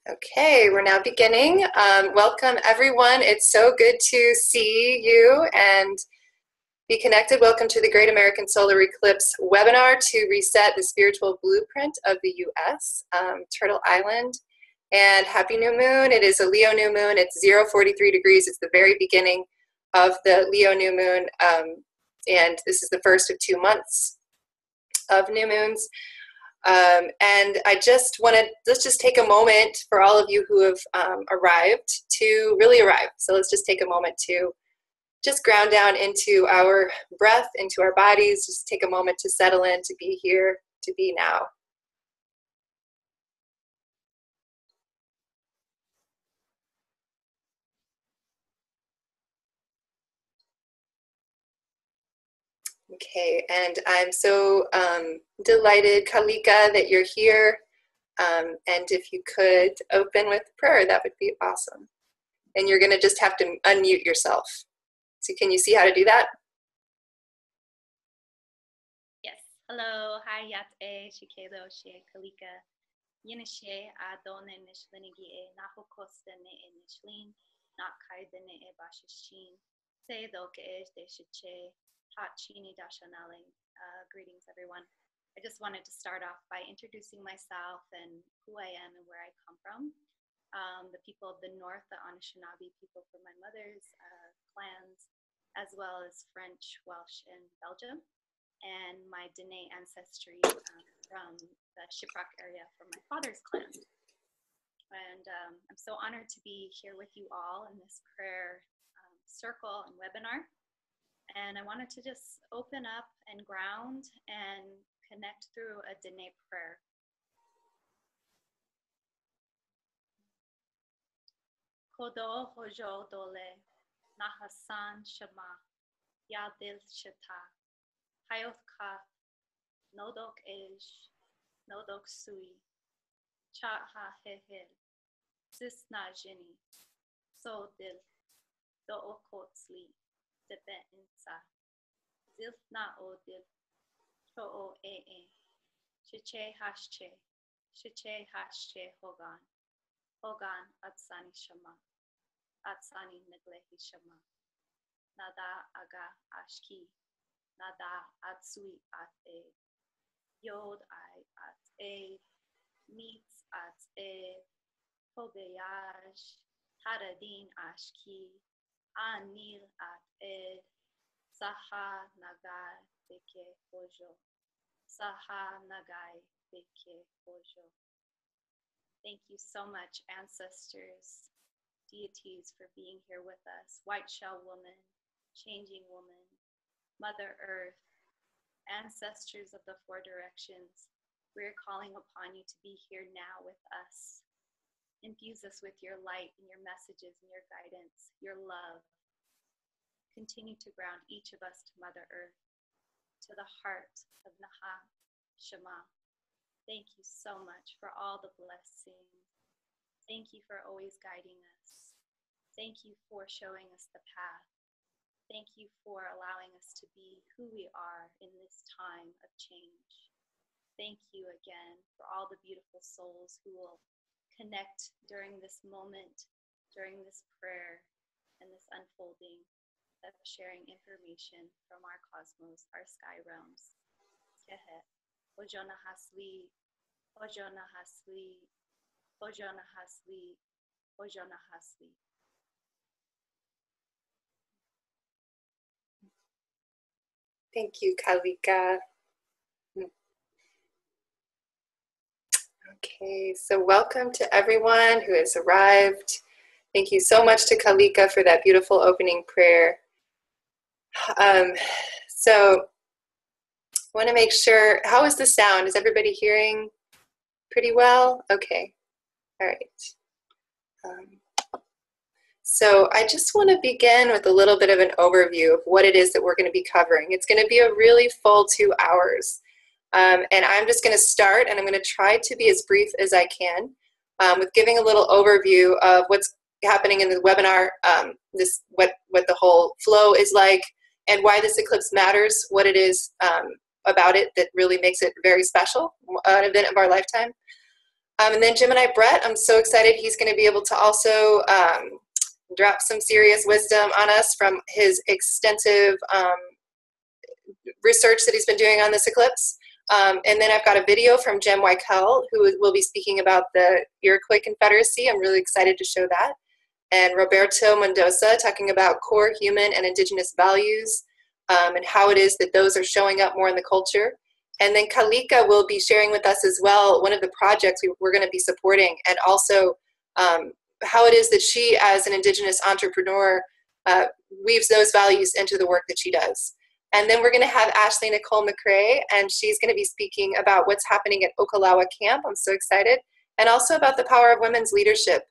Okay, we're now beginning. Welcome everyone. It's so good to see you and be connected. Welcome to the Great American Solar Eclipse webinar to reset the spiritual blueprint of the U.S., Turtle Island. And happy new moon. It is a Leo new moon. It's 043 degrees. It's the very beginning of the Leo new moon. And this is the first of 2 months of new moons. And I just wanted, let's just take a moment for all of you who have arrived to really arrive. So let's just take a moment to just ground down into our breath, into our bodies, just take a moment to settle in, to be here, to be now. Okay, and I'm so delighted, Kalika, that you're here. And if you could open with prayer, that would be awesome. And you're going to just have to unmute yourself. So can you see how to do that? Yes. Hello. Hi, Yate, Shikelo, She, Kalika. Yinishe, Adone, Nishlinigi, Nahokostene, Nishlin, Nakaidene, Bashishin, Se Doke, Deshiche, Hachini Dashanale. Greetings, everyone. I just wanted to start off by introducing myself and who I am and where I come from. The people of the North, the Anishinaabe people from my mother's clans, as well as French, Welsh, and Belgium, and my Dene ancestry from the Shiprock area from my father's clan. And I'm so honored to be here with you all in this prayer circle and webinar. And I wanted to just open up and ground and connect through a Dene prayer. Kodo hojo dole, nahasan shama, yadil shita, hayotka, nodok ej, nodok sui, cha ha hehel, sisna jini, so dil, do okotsli, debe insa, zilna odil, to o shiche hasche hogan, hogan atsani shama. Atsani Naglehi Shama, Nada Aga Ashki, Nada Atsui Ate, Yod I At E, Meets At E, Hobeyaj, Haradin Ashki, Anil At Ed, Saha Nagai Beke Hojo, Saha Nagai Beke Hojo. Thank you so much, ancestors, deities, for being here with us. White shell woman, changing woman, Mother Earth, ancestors of the four directions, we're calling upon you to be here now with us. Infuse us with your light and your messages and your guidance, your love. Continue to ground each of us to Mother Earth, to the heart of Naha Shema. Thank you so much for all the blessings. Thank you for always guiding us. Thank you for showing us the path. Thank you for allowing us to be who we are in this time of change. Thank you again for all the beautiful souls who will connect during this moment, during this prayer, and this unfolding of sharing information from our cosmos, our sky realms. Tehe, Ojona Hasli, Ojona Hasli, Ojona Hasli, Ojona Hasli. Thank you, Kalika. Okay, so welcome to everyone who has arrived. Thank you so much to Kalika for that beautiful opening prayer. So I want to make sure, how is the sound? Is everybody hearing pretty well? Okay, all right. So I just want to begin with a little bit of an overview of what it is that we're going to be covering. It's going to be a really full 2 hours. And I'm just going to start, and I'm going to try to be as brief as I can with giving a little overview of what's happening in the webinar, what the whole flow is like, and why this eclipse matters, what it is about it that really makes it very special, an event of our lifetime. And then Gemini Brett, I'm so excited. He's going to be able to also drop some serious wisdom on us from his extensive research that he's been doing on this eclipse. And then I've got a video from Gem Wikel, who will be speaking about the Iroquois Confederacy. I'm really excited to show that. And Roberto Mendoza talking about core human and indigenous values and how it is that those are showing up more in the culture. And then Kalika will be sharing with us as well one of the projects we're going to be supporting, and also how it is that she, as an indigenous entrepreneur, weaves those values into the work that she does. And then we're going to have Nicole McCray, and she's going to be speaking about what's happening at Okalawa Camp. I'm so excited. And also about the power of women's leadership.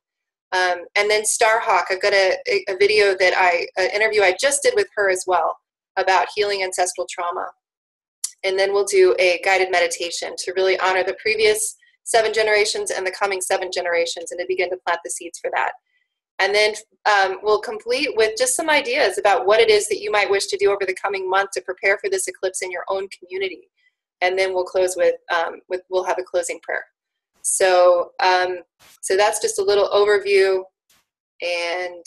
And then Starhawk, I've got an interview I just did with her as well about healing ancestral trauma. And then we'll do a guided meditation to really honor the previous 7 generations and the coming 7 generations, and to begin to plant the seeds for that. And then we'll complete with just some ideas about what it is that you might wish to do over the coming month to prepare for this eclipse in your own community. And then we'll close with we'll have a closing prayer. So so that's just a little overview. And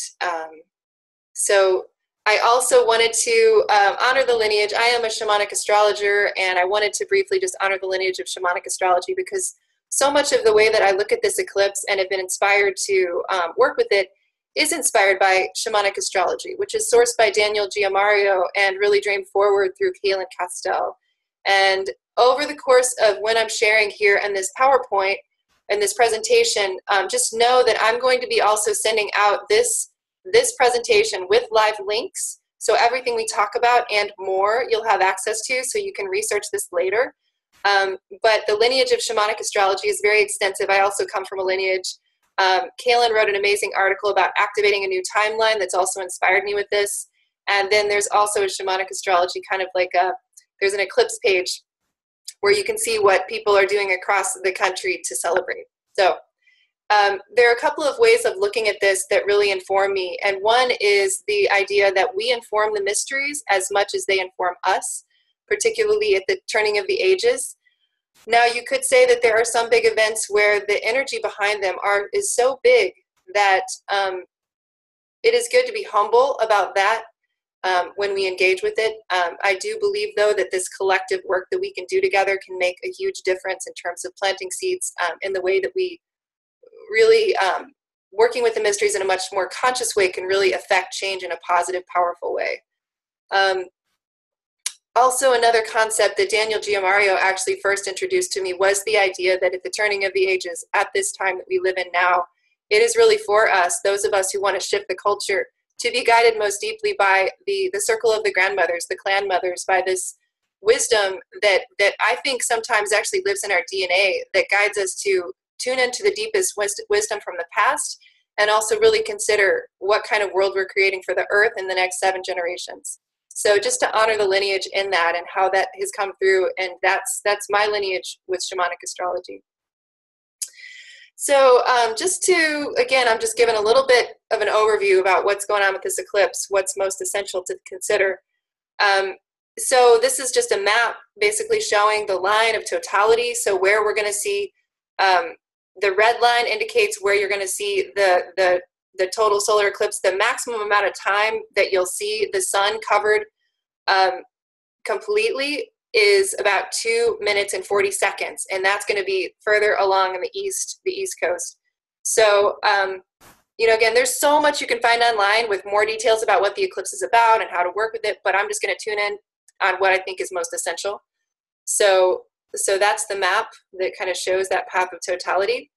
so I also wanted to honor the lineage. I am a shamanic astrologer, and I wanted to briefly just honor the lineage of shamanic astrology, because so much of the way that I look at this eclipse and have been inspired to work with it is inspired by shamanic astrology, which is sourced by Daniel Giamario and really dreamed forward through Kaylin Castell. And over the course of when I'm sharing here in this PowerPoint and this presentation, just know that I'm going to be also sending out this presentation with live links. So everything we talk about and more you'll have access to, so you can research this later. But the lineage of shamanic astrology is very extensive. I also come from a lineage. Kaylin wrote an amazing article about activating a new timeline that's also inspired me with this. And then there's also a shamanic astrology kind of like there's an eclipse page where you can see what people are doing across the country to celebrate. So there are a couple of ways of looking at this that really inform me. And one is the idea that we inform the mysteries as much as they inform us, particularly at the turning of the ages. Now, you could say that there are some big events where the energy behind them is so big that it is good to be humble about that when we engage with it. I do believe, though, that this collective work that we can do together can make a huge difference in terms of planting seeds in the way that we really, working with the mysteries in a much more conscious way can really affect change in a positive, powerful way. Also, another concept that Daniel Giamario actually first introduced to me was the idea that at the turning of the ages, at this time that we live in now, it is really for us, those of us who want to shift the culture, to be guided most deeply by the circle of the grandmothers, the clan mothers, by this wisdom that I think sometimes actually lives in our DNA, that guides us to tune into the deepest wisdom from the past, and also really consider what kind of world we're creating for the earth in the next 7 generations. So just to honor the lineage in that and how that has come through, and that's my lineage with shamanic astrology. So just to, again, I'm just giving a little bit of an overview about what's going on with this eclipse, what's most essential to consider. So this is just a map basically showing the line of totality. So where we're going to see, the red line indicates where you're going to see the total solar eclipse. The maximum amount of time that you'll see the sun covered completely is about 2 minutes and 40 seconds, and that's going to be further along in the east coast. So you know, again, there's so much you can find online with more details about what the eclipse is about and how to work with it, but I'm just going to tune in on what I think is most essential. So that's the map that kind of shows that path of totality.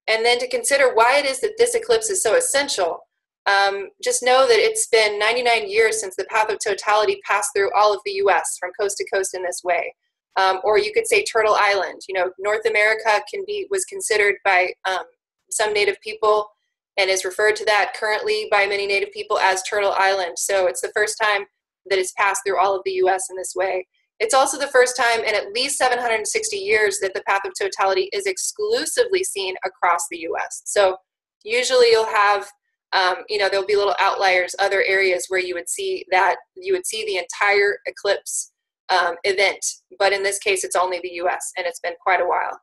And then to consider why it is that this eclipse is so essential, just know that it's been 99 years since the path of totality passed through all of the U.S. from coast to coast in this way. Or you could say Turtle Island. You know, North America was considered by some Native people and is referred to that currently by many Native people as Turtle Island. So it's the first time that it's passed through all of the U.S. in this way. It's also the first time in at least 760 years that the path of totality is exclusively seen across the U.S. So usually you'll have, you know, there'll be little outliers, other areas where you would see the entire eclipse event. But in this case, it's only the U.S. and it's been quite a while.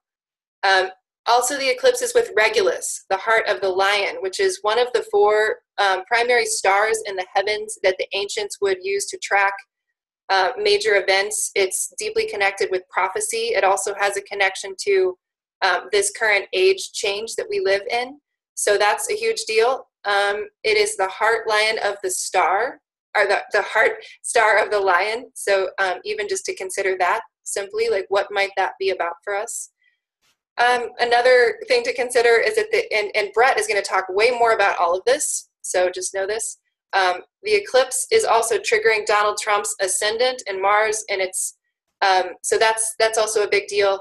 Also, the eclipse is with Regulus, the heart of the lion, which is one of the four primary stars in the heavens that the ancients would use to track major events. It's deeply connected with prophecy. It also has a connection to this current age change that we live in. So that's a huge deal. It is the heart lion of the star, or the heart star of the lion. So even just to consider that simply, like what might that be about for us? Another thing to consider is that and Brett is going to talk way more about all of this, so just know this. The eclipse is also triggering Donald Trump's ascendant in Mars, and it's so that's also a big deal.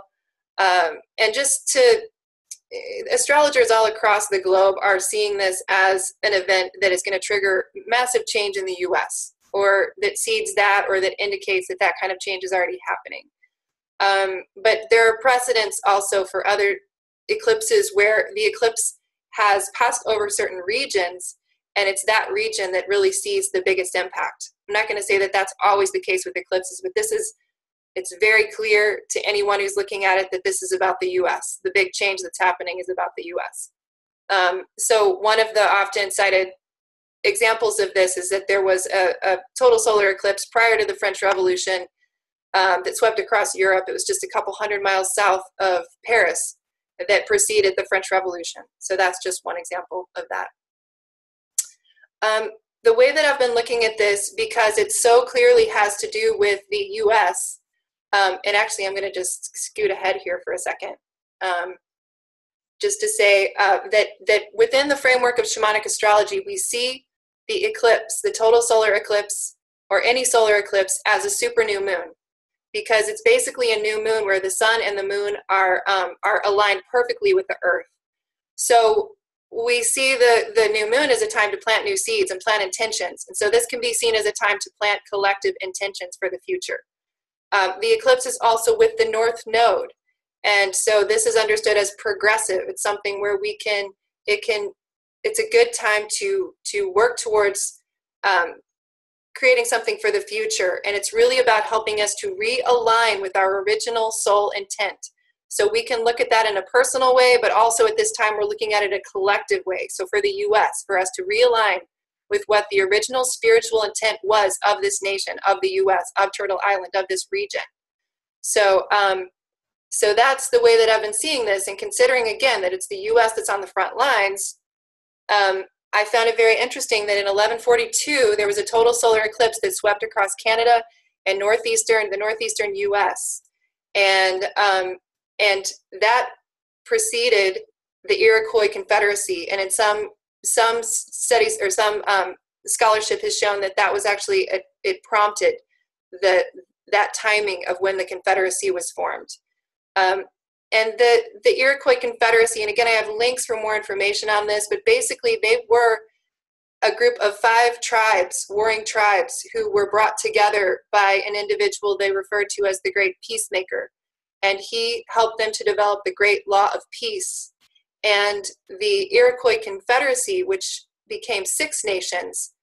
And just to astrologers all across the globe are seeing this as an event that is going to trigger massive change in the U.S., or that seeds that, or that indicates that that kind of change is already happening. But there are precedents also for other eclipses where the eclipse has passed over certain regions, and it's that region that really sees the biggest impact. I'm not going to say that that's always the case with eclipses, but it's very clear to anyone who's looking at it that this is about the U.S. The big change that's happening is about the U.S. So one of the often cited examples of this is that there was a total solar eclipse prior to the French Revolution that swept across Europe. It was just a couple hundred miles south of Paris that preceded the French Revolution. So that's just one example of that. The way that I've been looking at this, because it so clearly has to do with the U.S., and actually I'm going to just scoot ahead here for a second, just to say that within the framework of shamanic astrology, we see the eclipse, the total solar eclipse, or any solar eclipse, as a super new moon, because it's basically a new moon where the sun and the moon are aligned perfectly with the earth. So we see the new moon as a time to plant new seeds and plant intentions. And so this can be seen as a time to plant collective intentions for the future. The eclipse is also with the North Node. And so this is understood as progressive. It's something where it's a good time to work towards creating something for the future. And it's really about helping us to realign with our original soul intent. So we can look at that in a personal way, but also at this time we're looking at it a collective way. So for the U.S., for us to realign with what the original spiritual intent was of this nation, of the U.S., of Turtle Island, of this region. So so that's the way that I've been seeing this, and considering again that it's the U.S. that's on the front lines. I found it very interesting that in 1142 there was a total solar eclipse that swept across Canada and the northeastern U.S. And that preceded the Iroquois Confederacy. And in some studies or some scholarship has shown that was actually it prompted that timing of when the Confederacy was formed. And the Iroquois Confederacy, and again, I have links for more information on this, but basically they were a group of 5 tribes, warring tribes, who were brought together by an individual they referred to as the Great Peacemaker. And he helped them to develop the Great Law of Peace. And the Iroquois Confederacy, which became 6 nations,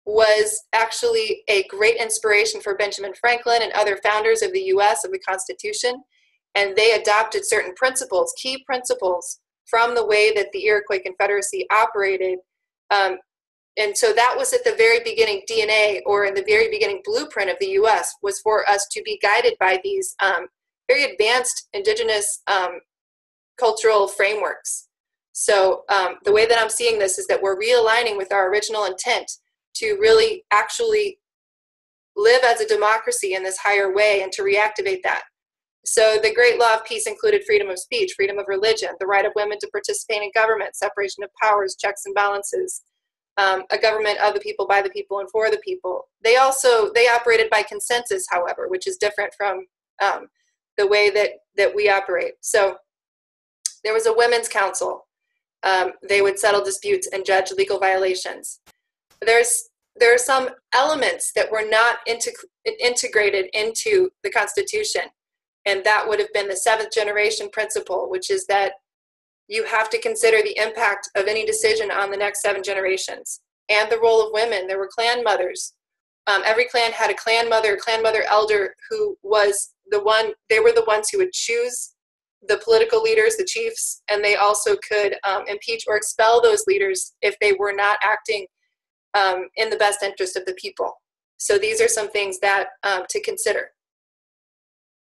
was actually a great inspiration for Benjamin Franklin and other founders of the U.S., of the Constitution. And they adopted certain principles, key principles, from the way that the Iroquois Confederacy operated. And so that was at the very beginning DNA, or in the very beginning blueprint of the U.S., was for us to be guided by these very advanced indigenous cultural frameworks. So the way that I'm seeing this is that we're realigning with our original intent to really actually live as a democracy in this higher way, and to reactivate that. So the Great Law of Peace included freedom of speech, freedom of religion, the right of women to participate in government, separation of powers, checks and balances, a government of the people, by the people, and for the people. They operated by consensus, however, which is different from the way that we operate. So there was a women's council. They would settle disputes and judge legal violations. There are some elements that were not integrated into the Constitution. And that would have been the 7th generation principle, which is that you have to consider the impact of any decision on the next 7 generations, and the role of women. There were clan mothers. Every clan had a clan mother elder who was they were the ones who would choose the political leaders, the chiefs, and they also could impeach or expel those leaders if they were not acting in the best interest of the people. So these are some things that to consider.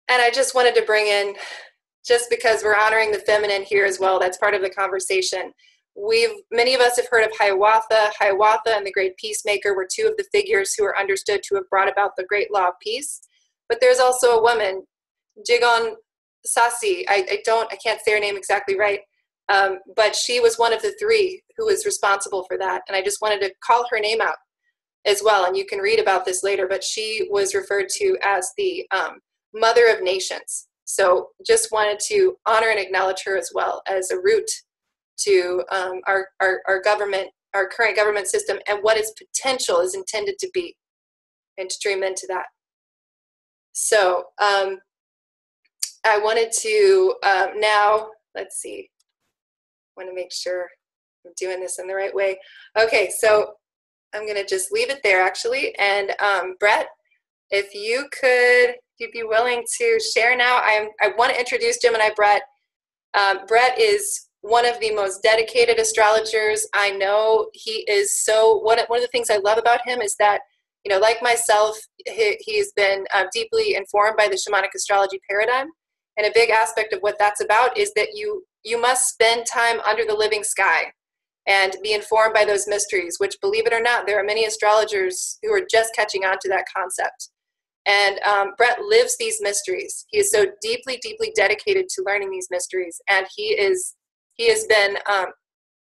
And I just wanted to bring in, just because we're honoring the feminine here as well, that's part of the conversation. Many of us have heard of Hiawatha. Hiawatha and the Great Peacemaker were two of the figures who are understood to have brought about the Great Law of Peace. But there's also a woman, Jigon Sasi. I can't say her name exactly right, but she was one of the three who was responsible for that. And I just wanted to call her name out as well. And you can read about this later, but she was referred to as the Mother of Nations. So just wanted to honor and acknowledge her as well as a root to our government, our current government system, and what its potential is intended to be, and to dream into that. So I wanted to now, let's see, I want to make sure I'm doing this in the right way. Okay, so I'm going to just leave it there actually. And Brett, if you'd be willing to share now. I want to introduce Gemini Brett. Brett is one of the most dedicated astrologers I know. He is one of the things I love about him is that, you know, like myself, he's been deeply informed by the shamanic astrology paradigm. And a big aspect of what that's about is that you must spend time under the living sky and be informed by those mysteries, which, believe it or not, there are many astrologers who are just catching on to that concept. And Brett lives these mysteries. He is so deeply, deeply dedicated to learning these mysteries. And he has been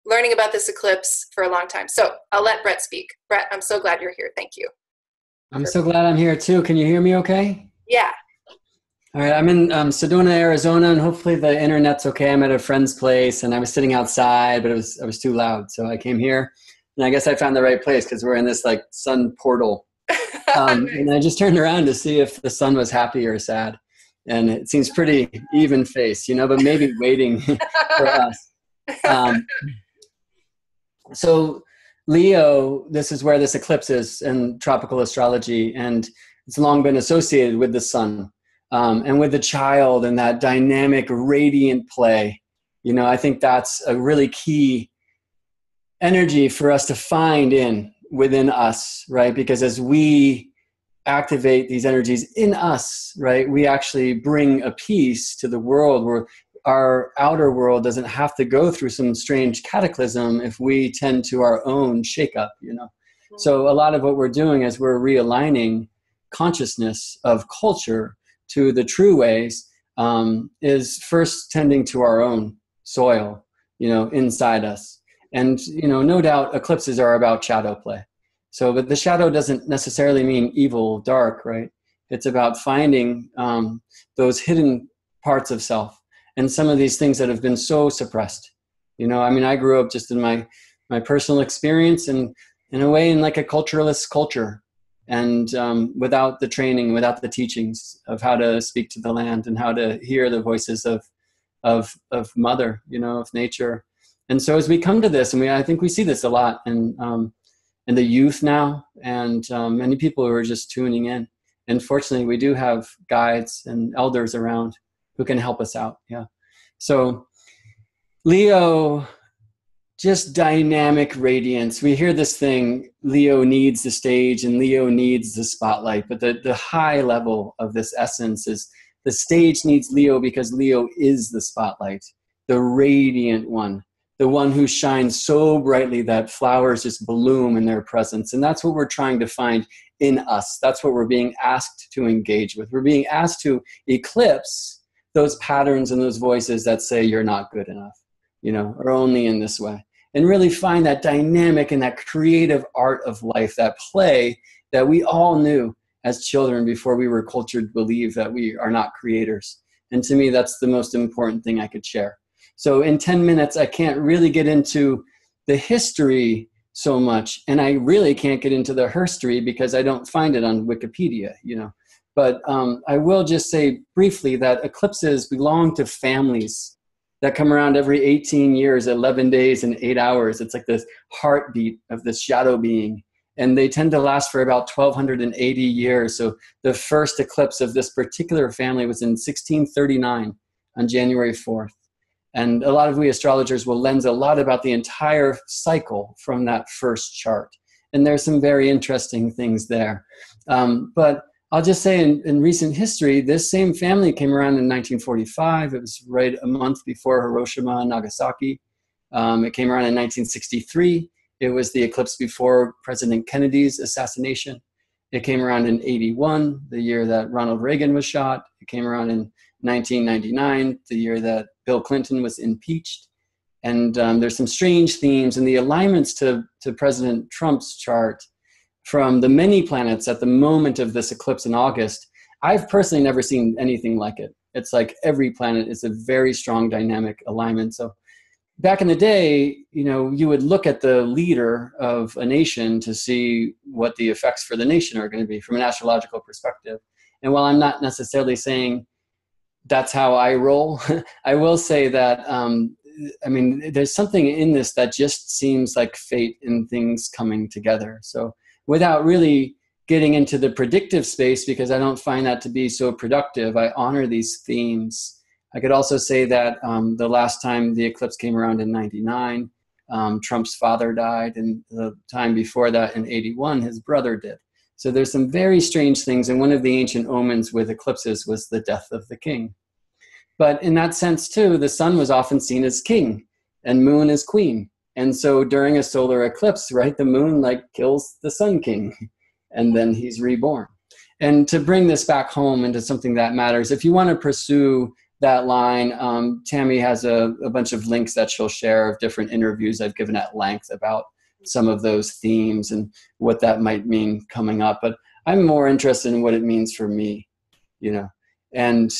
learning about this eclipse for a long time. So I'll let Brett speak. Brett, I'm so glad you're here. Thank you. I'm so glad I'm here too. Can you hear me okay? Yeah. All right, I'm in Sedona, Arizona, and hopefully the internet's okay. I'm at a friend's place, and I was sitting outside, but I was too loud, so I came here, and I guess I found the right place because we're in this like sun portal. And I just turned around to see if the sun was happy or sad, and it seems pretty even face, you know, but maybe waiting for us. So Leo, this is where this eclipse is in tropical astrology, and it's long been associated with the sun. And with the child and that dynamic, radiant play, you know, I think that's a really key energy for us to find within us, right? Because as we activate these energies in us, right, we actually bring a peace to the world where our outer world doesn't have to go through some strange cataclysm if we tend to our own shakeup, you know. Mm-hmm. So a lot of what we're doing is we're realigning consciousness of culture to the true ways, is first tending to our own soil, you know, inside us. And, you know, no doubt eclipses are about shadow play. So, but the shadow doesn't necessarily mean evil, dark, right? It's about finding those hidden parts of self and some of these things that have been so suppressed. You know, I mean, I grew up just in my personal experience and in a way in like a culturalist culture. And without the training, without the teachings of how to speak to the land and how to hear the voices of mother, you know, of nature. And so as we come to this, and I think we see this a lot in the youth now, and many people who are just tuning in. And fortunately, we do have guides and elders around who can help us out. Yeah. So Leo, just dynamic radiance. We hear this thing, Leo needs the stage and Leo needs the spotlight, but the high level of this essence is the stage needs Leo because Leo is the spotlight, the radiant one, the one who shines so brightly that flowers just bloom in their presence. And that's what we're trying to find in us. That's what we're being asked to engage with. We're being asked to eclipse those patterns and those voices that say you're not good enough, you know, or only in this way. And really find that dynamic and that creative art of life, that play that we all knew as children before we were cultured to believe that we are not creators. And to me, that's the most important thing I could share. So in 10 minutes, I can't really get into the history so much. And I really can't get into the herstory because I don't find it on Wikipedia, you know. But I will just say briefly that eclipses belong to families that come around every 18 years, 11 days, and 8 hours. It's like this heartbeat of this shadow being. And they tend to last for about 1,280 years. So the first eclipse of this particular family was in 1639. on January 4th. And a lot of we astrologers will lens a lot about the entire cycle from that first chart. And there's some very interesting things there. But I'll just say in recent history, this same family came around in 1945. It was right a month before Hiroshima and Nagasaki. It came around in 1963. It was the eclipse before President Kennedy's assassination. It came around in 81, the year that Ronald Reagan was shot. It came around in 1999, the year that Bill Clinton was impeached. And there's some strange themes, and the alignments to President Trump's chart from the many planets at the moment of this eclipse in August. I've personally never seen anything like it. It's like every planet is a very strong dynamic alignment. So back in the day, you know, you would look at the leader of a nation to see what the effects for the nation are going to be from an astrological perspective. And while I'm not necessarily saying that's how I roll, I will say that, I mean, there's something in this that just seems like fate and things coming together. So without really getting into the predictive space, because I don't find that to be so productive, I honor these themes. I could also say that the last time the eclipse came around in 99, Trump's father died, and the time before that in 81, his brother did. So there's some very strange things, and one of the ancient omens with eclipses was the death of the king. But in that sense too, the sun was often seen as king and moon as queen. And so during a solar eclipse, right, the moon like kills the sun king and then he's reborn. And to bring this back home into something that matters, if you want to pursue that line, Tami has a bunch of links that she'll share of different interviews I've given at length about some of those themes and what that might mean coming up. But I'm more interested in what it means for me, you know, and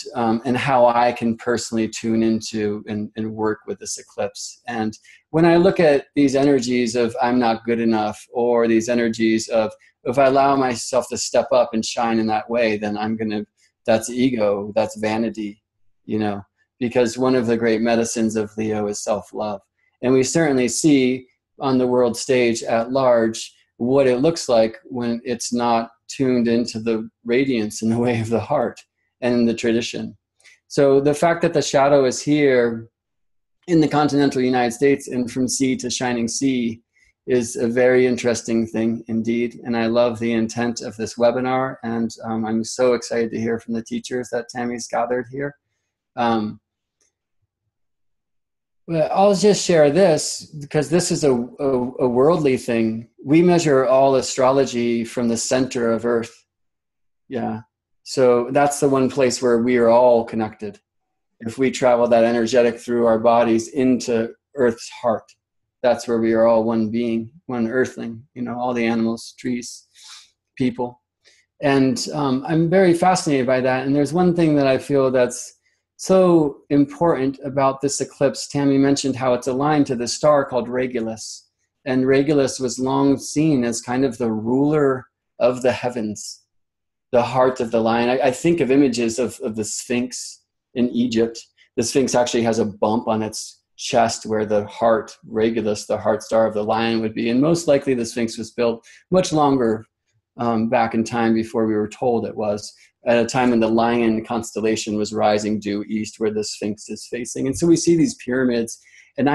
how I can personally tune into and work with this eclipse. And when I look at these energies of I'm not good enough, or these energies of if I allow myself to step up and shine in that way, then that's ego, that's vanity, you know, because one of the great medicines of Leo is self-love. And we certainly see on the world stage at large what it looks like when it's not tuned into the radiance in the way of the heart and in the tradition. So the fact that the shadow is here in the continental United States and from sea to shining sea is a very interesting thing indeed. And I love the intent of this webinar. And I'm so excited to hear from the teachers that Tami's gathered here. Well, I'll just share this because this is a worldly thing. We measure all astrology from the center of Earth. Yeah. So that's the one place where we are all connected. If we travel that energetic through our bodies into Earth's heart, that's where we are all one being, one earthling, you know, all the animals, trees, people. And I'm very fascinated by that. And there's one thing that I feel that's so important about this eclipse. Tami mentioned how it's aligned to the star called Regulus. And Regulus was long seen as kind of the ruler of the heavens, the heart of the lion. I think of images of the Sphinx in Egypt. The Sphinx actually has a bump on its chest where the heart, Regulus, the heart star of the lion would be. And most likely the Sphinx was built much longer back in time before we were told it was, at a time when the lion constellation was rising due east where the Sphinx is facing. And so we see these pyramids, and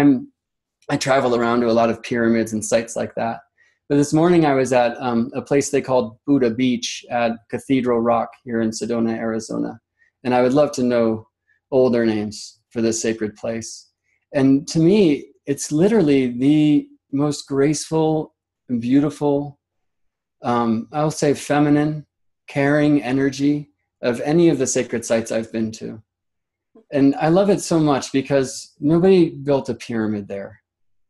I travel around to a lot of pyramids and sites like that. But this morning I was at a place they called Buddha Beach at Cathedral Rock here in Sedona, Arizona. And I would love to know older names for this sacred place. And to me, it's literally the most graceful and beautiful, I'll say feminine, caring energy of any of the sacred sites I've been to. And I love it so much because nobody built a pyramid there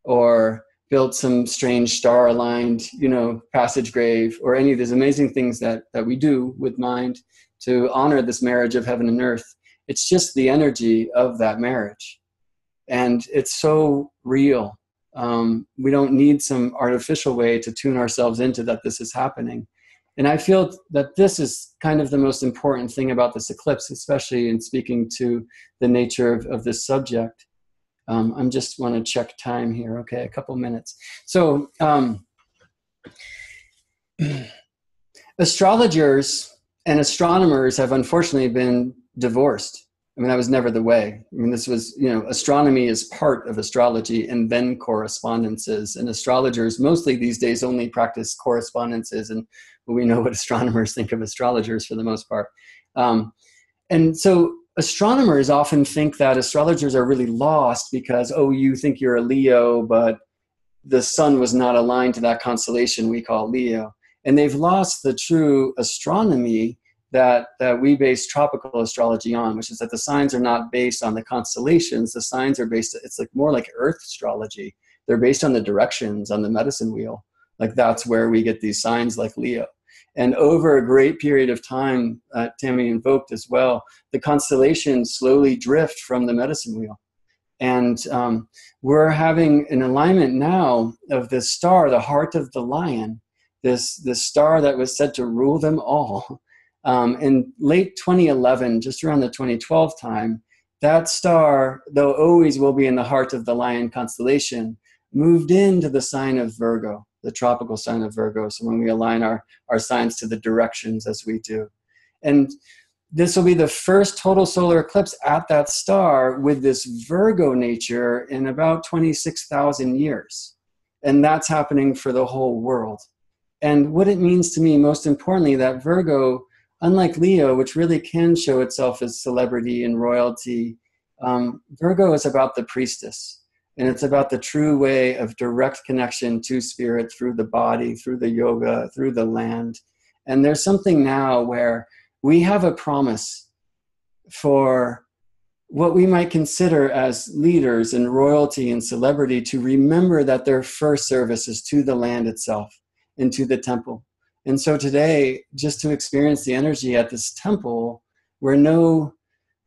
or built some strange star-aligned, you know, passage grave or any of these amazing things that we do with mind to honor this marriage of heaven and earth. It's just the energy of that marriage. And it's so real. We don't need some artificial way to tune ourselves into that this is happening. And I feel that this is kind of the most important thing about this eclipse, especially in speaking to the nature of this subject. I'm just want to check time here. Okay, a couple minutes. So astrologers and astronomers have unfortunately been divorced I mean, that was never the way. I mean, this was, astronomy is part of astrology and then correspondences. And astrologers mostly these days only practice correspondences. And we know what astronomers think of astrologers for the most part. And so astronomers often think that astrologers are really lost because, you think you're a Leo, but the sun was not aligned to that constellation we call Leo. And they've lost the true astronomy that we base tropical astrology on, which is that the signs are not based on the constellations. The signs are based, it's like more like Earth astrology. They're based on the directions on the medicine wheel. Like that's where we get these signs like Leo. And over a great period of time, Tami invoked as well, the constellations slowly drift from the medicine wheel. And we're having an alignment now of this star, the heart of the lion, this star that was said to rule them all. In late 2011, just around the 2012 time, that star, though always will be in the heart of the lion constellation, moved into the sign of Virgo, the tropical sign of Virgo. So when we align our signs to the directions as we do. And this will be the first total solar eclipse at that star with this Virgo nature in about 26,000 years. And that's happening for the whole world. And what it means to me, most importantly, that Virgo, unlike Leo, which really can show itself as celebrity and royalty, Virgo is about the priestess. And it's about the true way of direct connection to spirit through the body, through the yoga, through the land. And there's something now where we have a promise for what we might consider as leaders and royalty and celebrity to remember that their first service is to the land itself and to the temple. And so today, just to experience the energy at this temple where no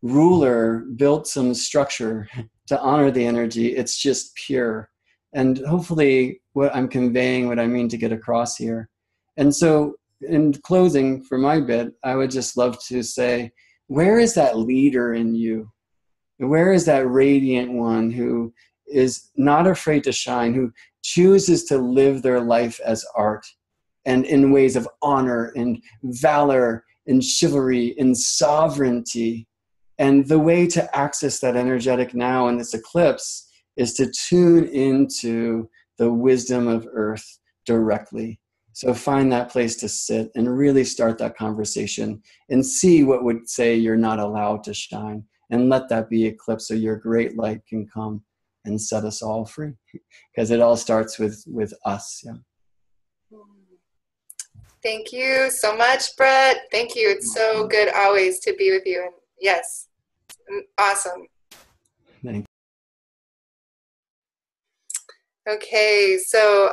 ruler built some structure to honor the energy, it's just pure. And hopefully what I'm conveying, what I mean to get across here. And so in closing, for my bit, I would just love to say, where is that leader in you? Where is that radiant one who is not afraid to shine, who chooses to live their life as art and in ways of honor and valor and chivalry and sovereignty? And the way to access that energetic now in this eclipse is to tune into the wisdom of Earth directly. So find that place to sit and really start that conversation and see what would say you're not allowed to shine, and let that be eclipsed so your great light can come and set us all free, because it all starts with us. Yeah. Thank you so much, Brett. Thank you. It's so good always to be with you. And yes, awesome. Thank you. Okay, so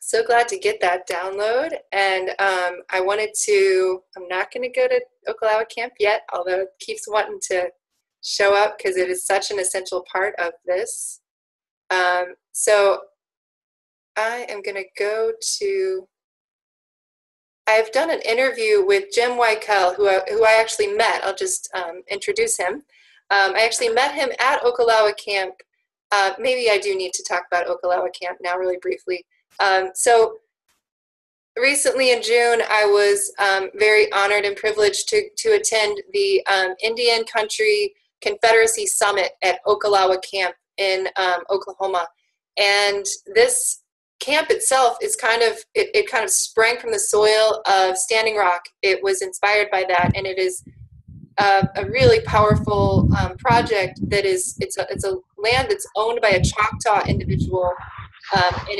so glad to get that download. And I wanted to, I'm not going to go to Oklawa camp yet, although it keeps wanting to show up because it is such an essential part of this. So I am going to go to, I've done an interview with Jim Wikel, who I actually met. I'll just introduce him. I actually met him at Oklawa camp. Maybe I do need to talk about Oklawa camp now really briefly. So recently in June, I was very honored and privileged to attend the Indian Country Confederacy Summit at Oklawa Camp in Oklahoma. And this camp itself is it kind of sprang from the soil of Standing Rock. It was inspired by that, and it is a really powerful project that it's a land that's owned by a Choctaw individual, and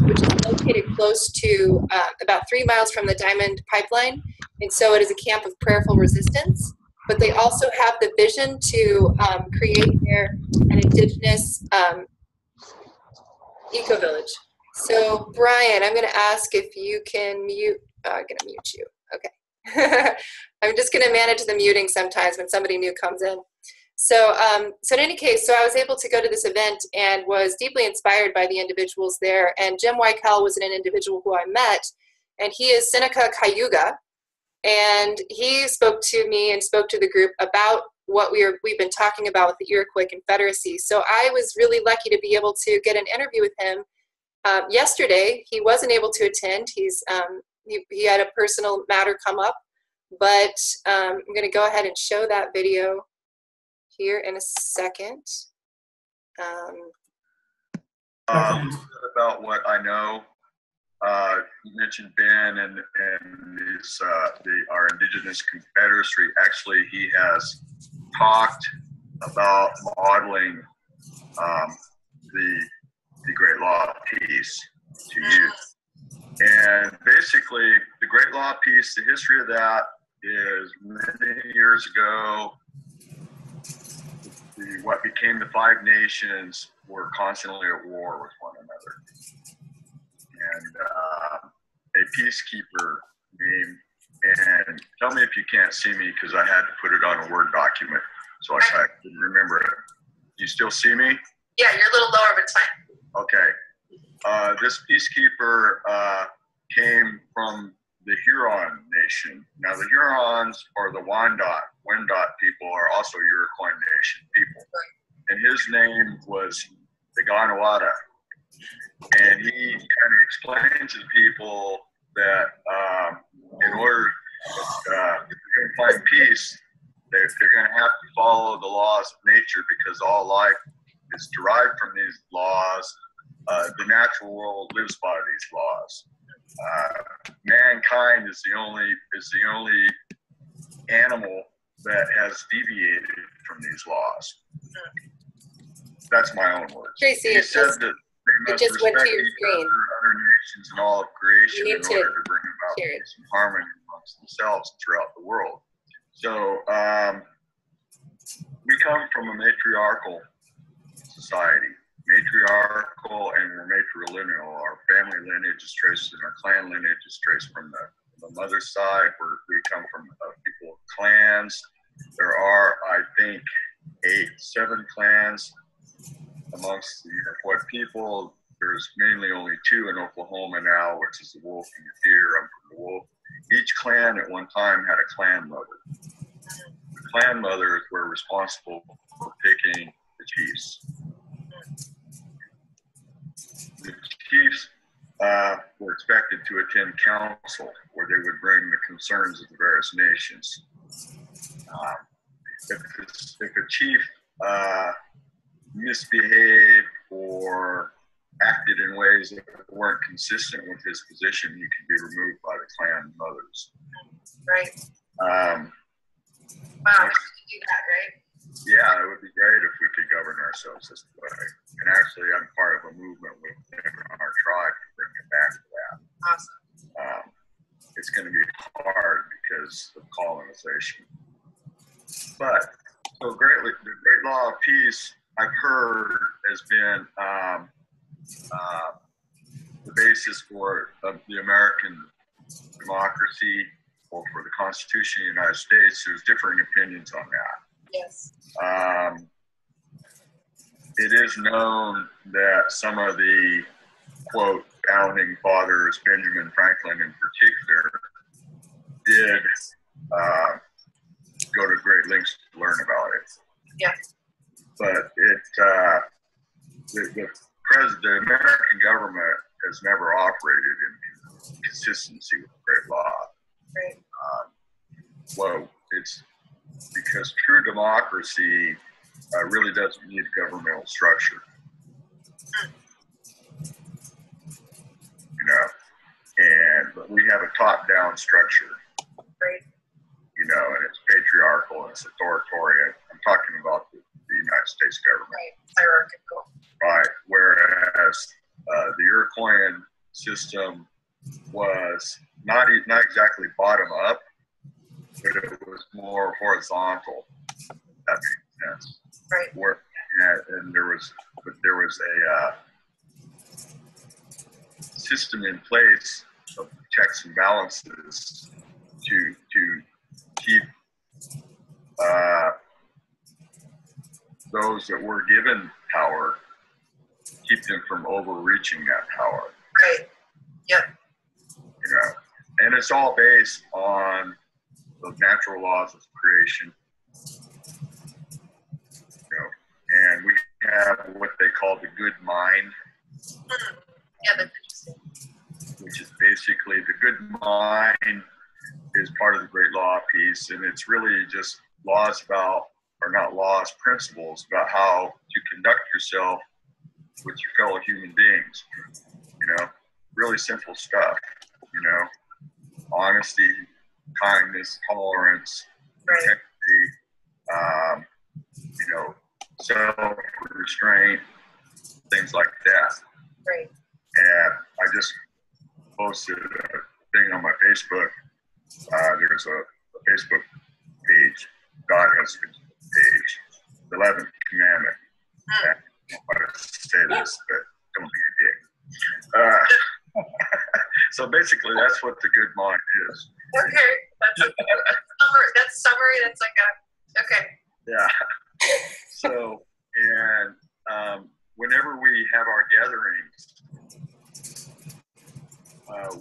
which is located close to about 3 miles from the Diamond Pipeline. And so it is a camp of prayerful resistance, but they also have the vision to create there an indigenous eco-village. So Brian, I'm going to ask if you can mute. I'm going to mute you. Okay. I'm just going to manage the muting sometimes when somebody new comes in. So in any case, so I was able to go to this event and was deeply inspired by the individuals there. And Jim Wikel was an individual who I met, and he is Seneca Cayuga. And he spoke to me and spoke to the group about what we've been talking about with the Iroquois Confederacy. So I was really lucky to be able to get an interview with him. Yesterday, he wasn't able to attend. He had a personal matter come up. but I'm going to go ahead and show that video here in a second. A little bit about what I know. You mentioned Ben and his, our indigenous confederacy. Actually, he has talked about modeling the Great Law of Peace to youth. And basically, the Great Law of Peace, the history of that is many years ago, what became the 5 nations were constantly at war with one another. And a peacekeeper named, and tell me if you can't see me because I had to put it on a Word document, so I couldn't remember it. Do you still see me? Yeah, you're a little lower, but it's fine. Okay. This peacekeeper came from the Huron nation. Now, the Hurons, or the Wendat people, are also Iroquois nation people. And his name was the Ganawada. And he kind of explained to people that in order to find peace, they're going to have to follow the laws of nature, because all life is derived from these laws. The natural world lives by these laws. Mankind is the only animal that has deviated from these laws. That's my own words. Tracy, he said that they must just went to respect your each screen. other nations and all of creation in order to bring about share it. peace and harmony amongst themselves throughout the world. So we come from a matriarchal society. Matriarchal, and we're matrilineal. Our family lineage is traced, and our clan lineage is traced from the mother's side, where we come from people of clans. There are, I think, 7 clans amongst the Iroquois people. There's mainly only 2 in Oklahoma now, which is the wolf and the deer. I'm from the wolf. Each clan at one time had a clan mother. The clan mothers were responsible for picking the chiefs. The chiefs were expected to attend council, where they would bring the concerns of the various nations. If a chief misbehaved or acted in ways that weren't consistent with his position, he could be removed by the clan mothers. Right. Wow, we should do that, right? Yeah, it would be great if we could govern ourselves this way. And actually, I'm part of a movement within our tribe to bring it back to that. Awesome. It's going to be hard because of colonization. But so the Great Law of Peace, I've heard, has been the basis for the American democracy, or for the Constitution of the United States. There's differing opinions on that. Yes. It is known that some of the, quote, founding fathers, Benjamin Franklin in particular, did go to great lengths to learn about it. Yeah. But the American government has never operated in consistency with the Great Law. Right. Well, it's because true democracy really doesn't need a governmental structure. But we have a top-down structure. Right. And it's patriarchal and it's authoritarian. I'm talking about the United States government. Right. Hierarchical. Right. Whereas the Iroquois system was not exactly bottom up, but it was more horizontal. That makes sense. Right. And there was a system in place of checks and balances to keep those that were given power, keep them from overreaching that power. Right. Yep. And it's all based on the natural laws of creation. And we have what they call the good mind. Yeah, that's interesting. Which is basically the good mind is part of the Great Law of Peace, and it's really just laws about, or not laws, principles about how to conduct yourself with your fellow human beings. You know, really simple stuff. You know, honesty, kindness, tolerance, integrity, you know, self-restraint, things like that. Right. And I just posted a thing on my Facebook. There's a Facebook page. God has a page. The 11th commandment. And I don't want to say this, but don't be a dick. So basically, that's what the good mind is. Okay. That's summary. That's like a, okay. Yeah. So, and whenever we have our gatherings,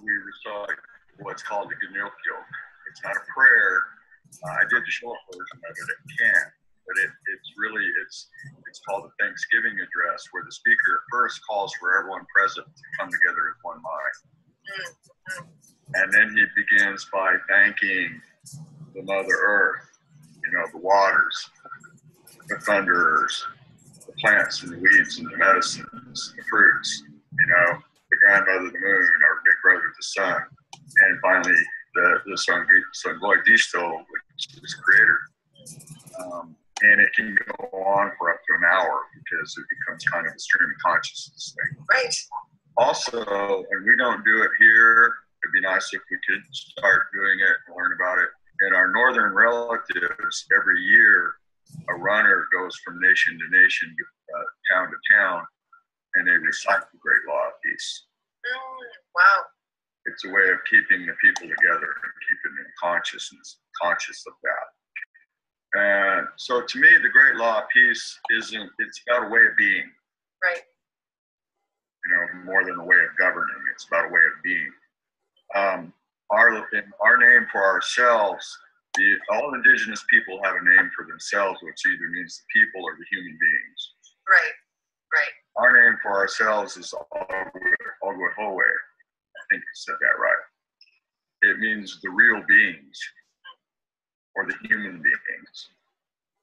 we recite what's called the Genilkyo. It's not a prayer. I did the short version of it. It can, but it's really it's called the Thanksgiving address, where the speaker first calls for everyone present to come together as one mind, and then he begins by thanking the Mother Earth, you know, the waters, the thunderers, the plants and the weeds and the medicines, the fruits, you know, the grandmother, the moon, our big brother, the sun, and finally the Sangoy Disto, which is creator. And it can go on for up to an hour because it becomes kind of a stream of consciousness thing. Right. Also, and we don't do it here, it'd be nice if we could start doing it and learn about it. And our northern relatives, every year, a runner goes from nation to nation, town to town, and they recite the Great Law of Peace. Wow. It's a way of keeping the people together and keeping them conscious of that. And so to me, the Great Law of Peace it's about a way of being. Right. You know, more than a way of governing. It's about a way of being. Our name for ourselves, all indigenous people have a name for themselves, which either means the people or the human beings. Right. Right. Our name for ourselves is Ogwehowe. I think you said that right. It means the real beings, or the human beings.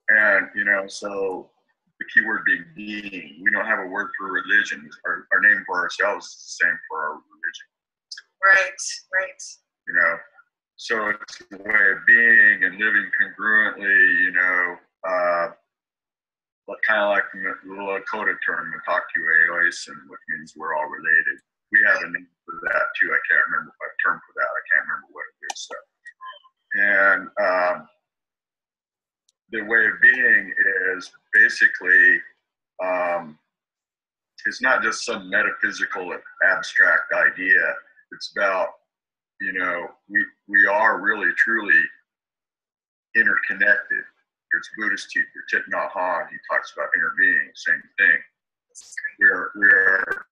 And, you know, so the key word being being. We don't have a word for religion. Our name for ourselves is the same for our religion. Right, right. You know, so it's a way of being and living congruently, you know, kind of like the Lakota term, Mataku-Aoisin, which means we're all related. We have a name for that too. I can't remember a term for that. I can't remember what it is. So. And the way of being is basically, it's not just some metaphysical abstract idea. It's about, you know, we are really, truly interconnected. There's a Buddhist teacher, Thich Nhat Hanh, he talks about inner being, same thing. We are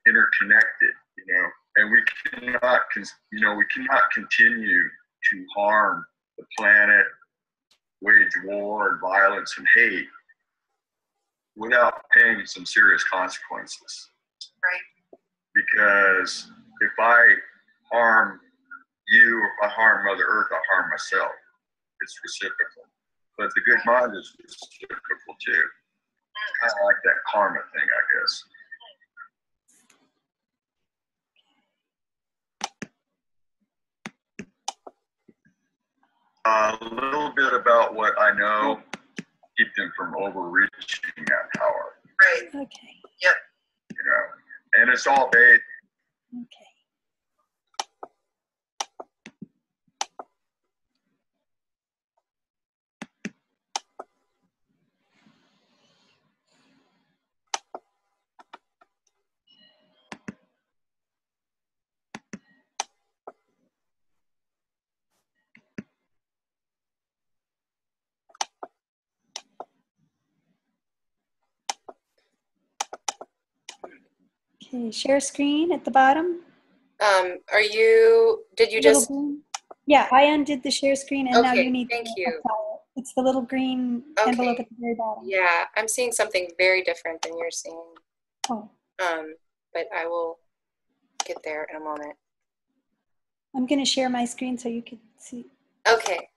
interconnected, you know, and we cannot continue to harm the planet, wage war and violence and hate without paying some serious consequences. Right. Because if I harm you, or if I harm Mother Earth, I harm myself. It's reciprocal. But the good mind is reciprocal too. Kind of like that karma thing, I guess. A little bit about what I know, keep them from overreaching that power. Right. Okay. Yep. You know, and it's all based. Okay. Okay, share screen at the bottom. Did you just? Yeah, I undid the share screen and now you need thank you. It's the little green envelope at the very bottom. Yeah, I'm seeing something very different than you're seeing. Oh. But I will get there in a moment. I'm going to share my screen so you can see, Okay.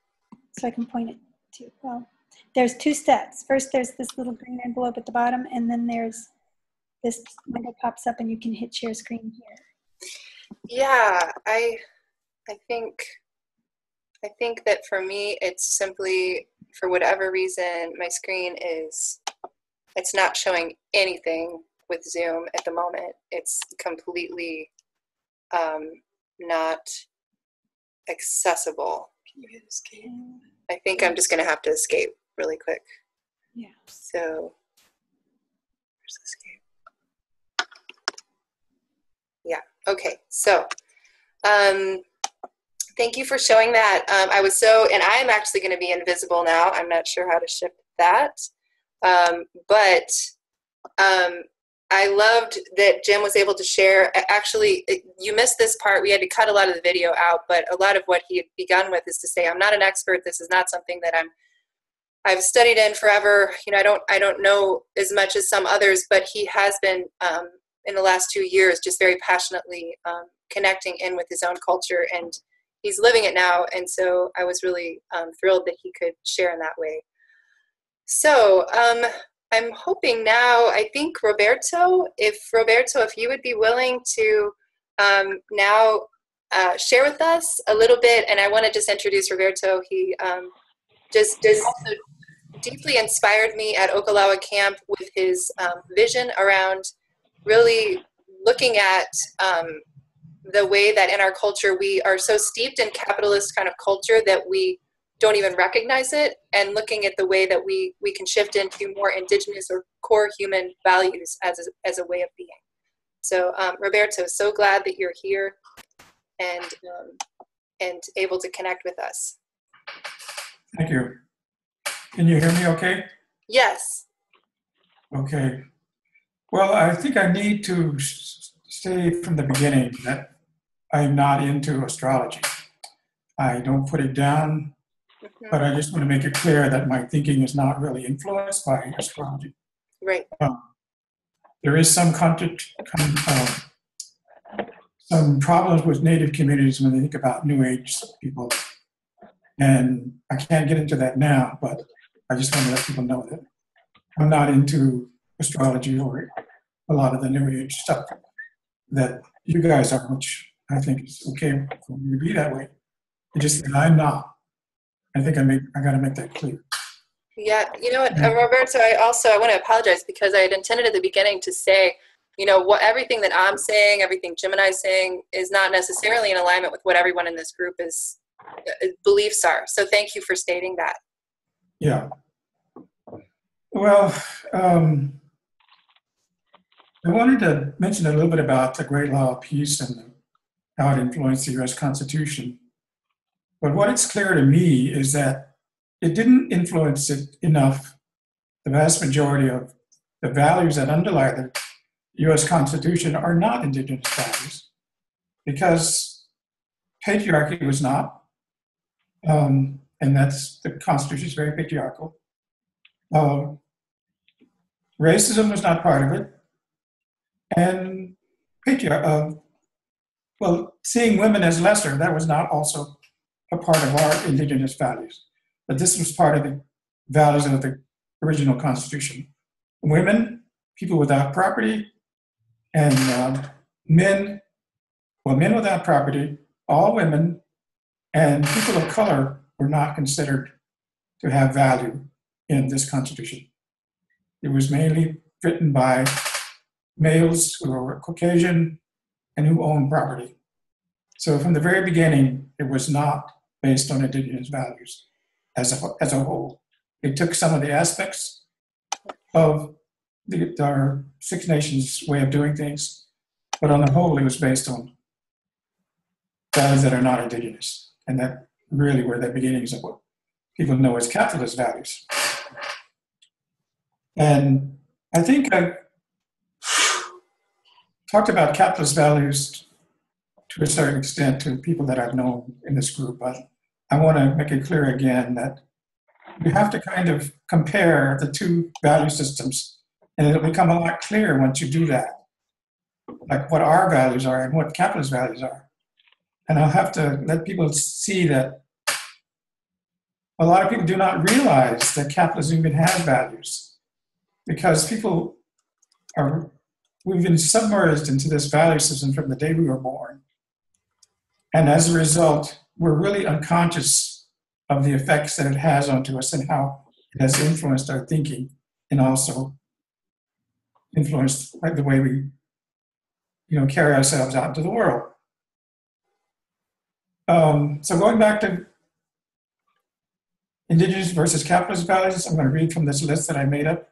so I can point it to. Well, there's two steps. First, there's this little green envelope at the bottom, and then there's this window pops up, and you can hit share screen here. Yeah, I think that for me, it's simply, for whatever reason, my screen it's not showing anything with Zoom at the moment. It's completely not accessible. Can you hit escape? I think I'm just going to have to escape really quick. Yeah. So, where's escape? Yeah, okay. So, thank you for showing that. And I'm actually going to be invisible now. I'm not sure how to shift that. But I loved that Jim was able to share. Actually, you missed this part. We had to cut a lot of the video out, but a lot of what he had begun with is to say, I'm not an expert. This is not something that I've studied in forever. You know, I don't know as much as some others, but he has been, in the last 2 years, just very passionately connecting in with his own culture, and he's living it now. And so I was really thrilled that he could share in that way. So I'm hoping now, I think Roberto, if you would be willing to now share with us a little bit, and I want to just introduce Roberto. He just also deeply inspired me at Okalawa Camp with his vision around really looking at the way that in our culture we are so steeped in capitalist kind of culture that we don't even recognize it, and looking at the way that we can shift into more indigenous or core human values as a way of being. So Roberto, so glad that you're here and able to connect with us. Thank you. Can you hear me okay? Yes. Okay. Well, I think I need to say from the beginning that I'm not into astrology. I don't put it down, but I just want to make it clear that my thinking is not really influenced by astrology. Right. There is some problems with Native communities when they think about New Age people. And I can't get into that now, but I just want to let people know that I'm not into astrology or a lot of the New Age stuff that you guys are, which I think is okay for me to be that way. It's just that I'm not. I think I got to make that clear. Yeah, you know what, Roberto, I want to apologize because I had intended at the beginning to say, you know, everything that I'm saying, everything Gemini's saying is not necessarily in alignment with what everyone in this group beliefs are. So thank you for stating that. Yeah. Well, I wanted to mention a little bit about the Great Law of Peace and how it influenced the U.S. Constitution. But what it's clear to me is that it didn't influence it enough. The vast majority of the values that underlie the U.S. Constitution are not indigenous values because patriarchy was not, and that's, the Constitution is very patriarchal. Racism was not part of it, and seeing women as lesser, that was not also a part of our indigenous values. But this was part of the values of the original Constitution. Women, people without property, and men without property, all women, and people of color were not considered to have value in this Constitution. It was mainly written by males who were Caucasian and who owned property. So from the very beginning, it was not based on indigenous values as a whole. It took some of the aspects of our Six Nations way of doing things, but on the whole, it was based on values that are not indigenous. And that really were the beginnings of what people know as capitalist values. And I think I talked about capitalist values to a certain extent to people that I've known in this group, but I want to make it clear again that you have to kind of compare the two value systems, and it'll become a lot clearer once you do that, like what our values are and what capitalist values are. And I'll have to let people see that a lot of people do not realize that capitalism even has values, because we've been submerged into this value system from the day we were born. And as a result, we're really unconscious of the effects that it has onto us and how it has influenced our thinking and also influenced the way we, carry ourselves out into the world. So going back to indigenous versus capitalist values, I'm going to read from this list that I made up.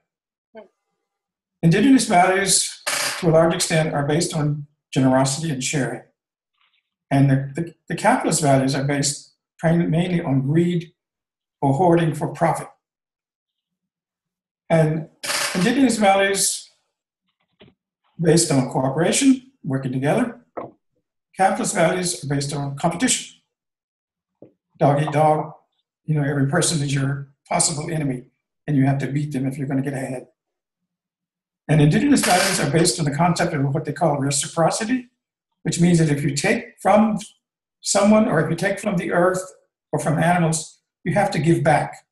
Indigenous values, to a large extent, are based on generosity and sharing. And the capitalist values are based mainly on greed or hoarding for profit. And indigenous values based on cooperation, working together. Capitalist values are based on competition. Dog eat dog. Every person is your possible enemy, and you have to beat them if you're going to get ahead. And indigenous values are based on the concept of what they call reciprocity, which means that if you take from someone, or if you take from the earth or from animals, you have to give back.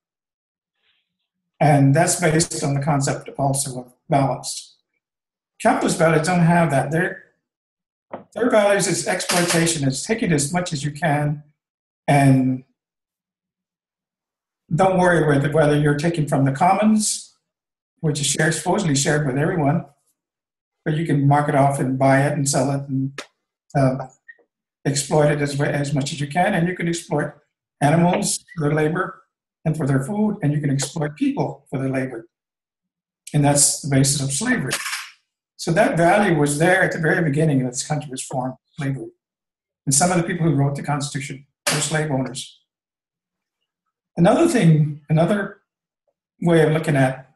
And that's based on the concept also of balance. Capitalist values don't have that. Their values is exploitation. It's taking as much as you can, and don't worry whether you're taking from the commons, which is supposedly shared with everyone, but you can mark it off and buy it and sell it and exploit it as much as you can. And you can exploit animals for their labor and for their food, and you can exploit people for their labor. And that's the basis of slavery. So that value was there at the very beginning of this country was formed, slavery. And some of the people who wrote the Constitution were slave owners. Another way of looking at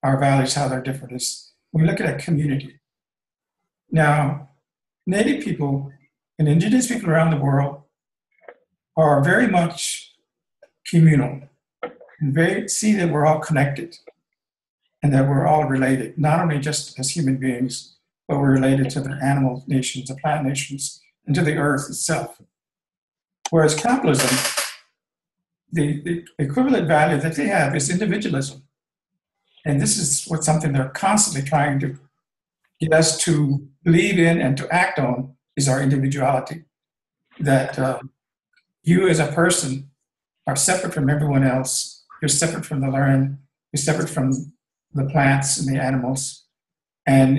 our values, how they're different, is we look at a community. Now, Native people and indigenous people around the world are very much communal, and they see that we're all connected and that we're all related, not only just as human beings, but we're related to the animal nations, the plant nations, and to the earth itself. Whereas capitalism, the equivalent value that they have is individualism. And this is something they're constantly trying to get us to believe in and to act on, is our individuality. That you as a person are separate from everyone else. You're separate from the land. You're separate from the plants and the animals. And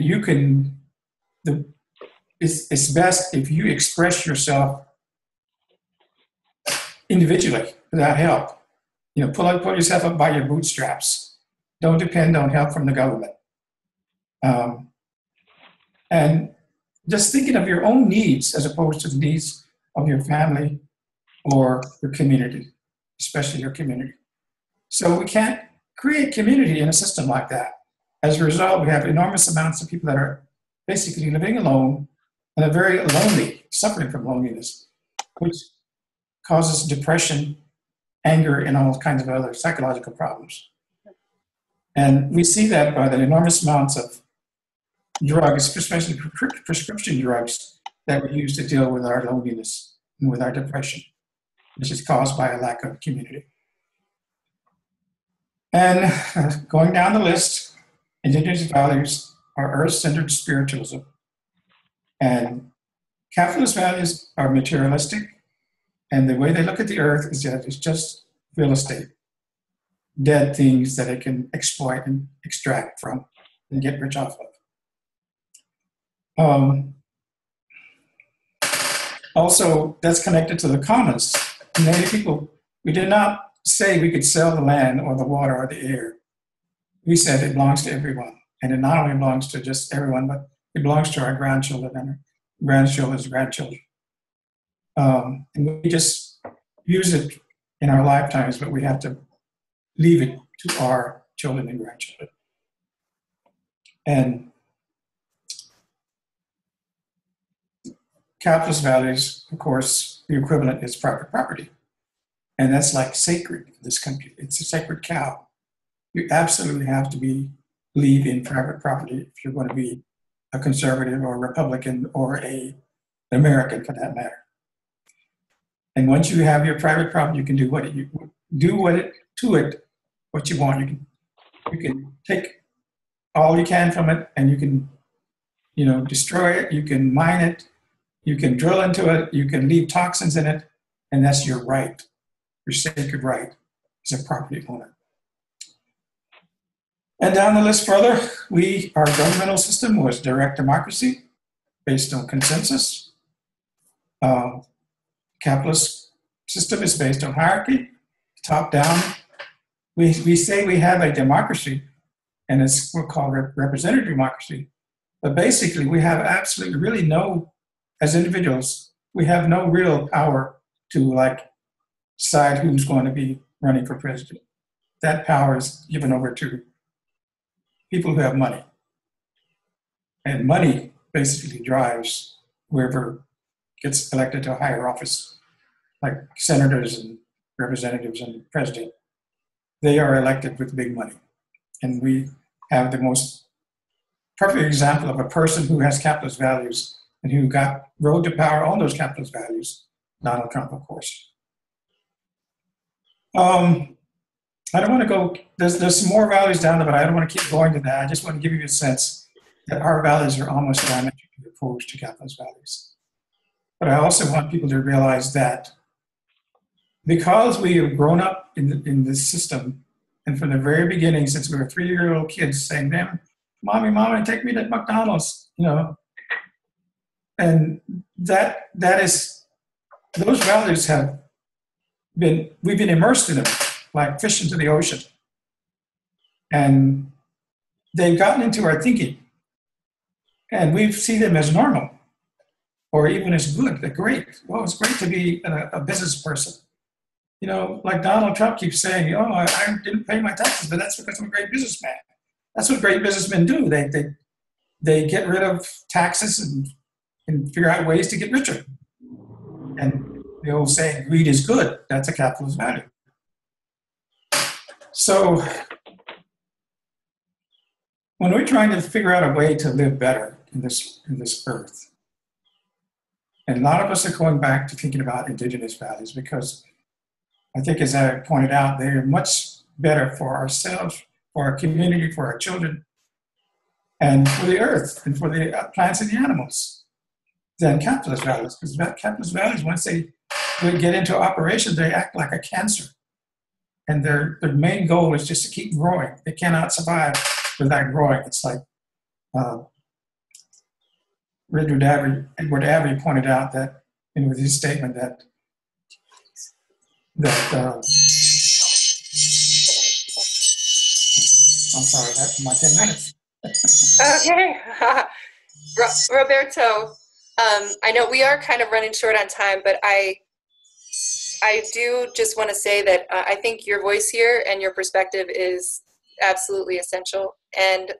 it's best if you express yourself individually without help. Pull yourself up by your bootstraps. Don't depend on help from the government. And just thinking of your own needs as opposed to the needs of your family or your community, especially your community. So we can't create community in a system like that. As a result, we have enormous amounts of people that are basically living alone and are very lonely, suffering from loneliness, which causes depression, anger, and all kinds of other psychological problems. And we see that by the enormous amounts of drugs, especially prescription drugs, that we use to deal with our loneliness and with our depression, which is caused by a lack of community. And going down the list, indigenous values are earth-centered spiritualism. And capitalist values are materialistic. And the way they look at the earth is that it's just real estate, dead things that it can exploit and extract from and get rich off of. Also, that's connected to the commons. Native people, we did not say we could sell the land or the water or the air. We said it belongs to everyone. And it not only belongs to just everyone, but it belongs to our grandchildren and our grandchildren's grandchildren. And we just use it in our lifetimes, but we have to leave it to our children and grandchildren. And capitalist values, of course, the equivalent is private property. And that's like sacred in this country. It's a sacred cow. You absolutely have to believe in private property if you're going to be a conservative or a Republican or an American for that matter. And once you have your private property, you can do what you want. You can take all you can from it, and you can, destroy it. You can mine it. You can drill into it. You can leave toxins in it, and that's your right, your sacred right as a property owner. And down the list further, our governmental system was direct democracy based on consensus. Capitalist system is based on hierarchy, top down. We say we have a democracy, and it's what we call representative democracy. But basically, we have absolutely really no, as individuals, we have no real power to decide who's going to be running for president. That power is given over to people who have money. And money basically drives whoever gets elected to a higher office, like senators and representatives and president. They are elected with big money. And we have the most perfect example of a person who has capitalist values and who rode to power on those capitalist values, Donald Trump, of course. I don't want to go, there's some more values down there, but I don't want to keep going to that. I just want to give you a sense that our values are almost diametrically opposed to capitalist values. But I also want people to realize that because we have grown up in this system, and from the very beginning, since we were 3-year-old kids saying, "Damn, mommy, take me to McDonald's," and that is, those values we've been immersed in them, like fish into the ocean. And they've gotten into our thinking. And we see them as normal, or even as good, they're great. Well, it's great to be a business person. Like Donald Trump keeps saying, I didn't pay my taxes, but that's because I'm a great businessman. That's what great businessmen do. They get rid of taxes and figure out ways to get richer. And the old saying, greed is good. That's a capitalist value. So when we're trying to figure out a way to live better in this earth, and a lot of us are going back to thinking about indigenous values because I think, as I pointed out, they're much better for ourselves, for our community, for our children, and for the earth, and for the plants and the animals than capitalist values. Because capitalist values, once they get into operation, they act like a cancer. And their main goal is just to keep growing. They cannot survive without growing. It's like Edward Avery pointed out that with his statement that I'm sorry, that's my 10 minutes. Okay. Roberto, I know we are kind of running short on time, but I do just want to say that I think your voice here and your perspective is absolutely essential. And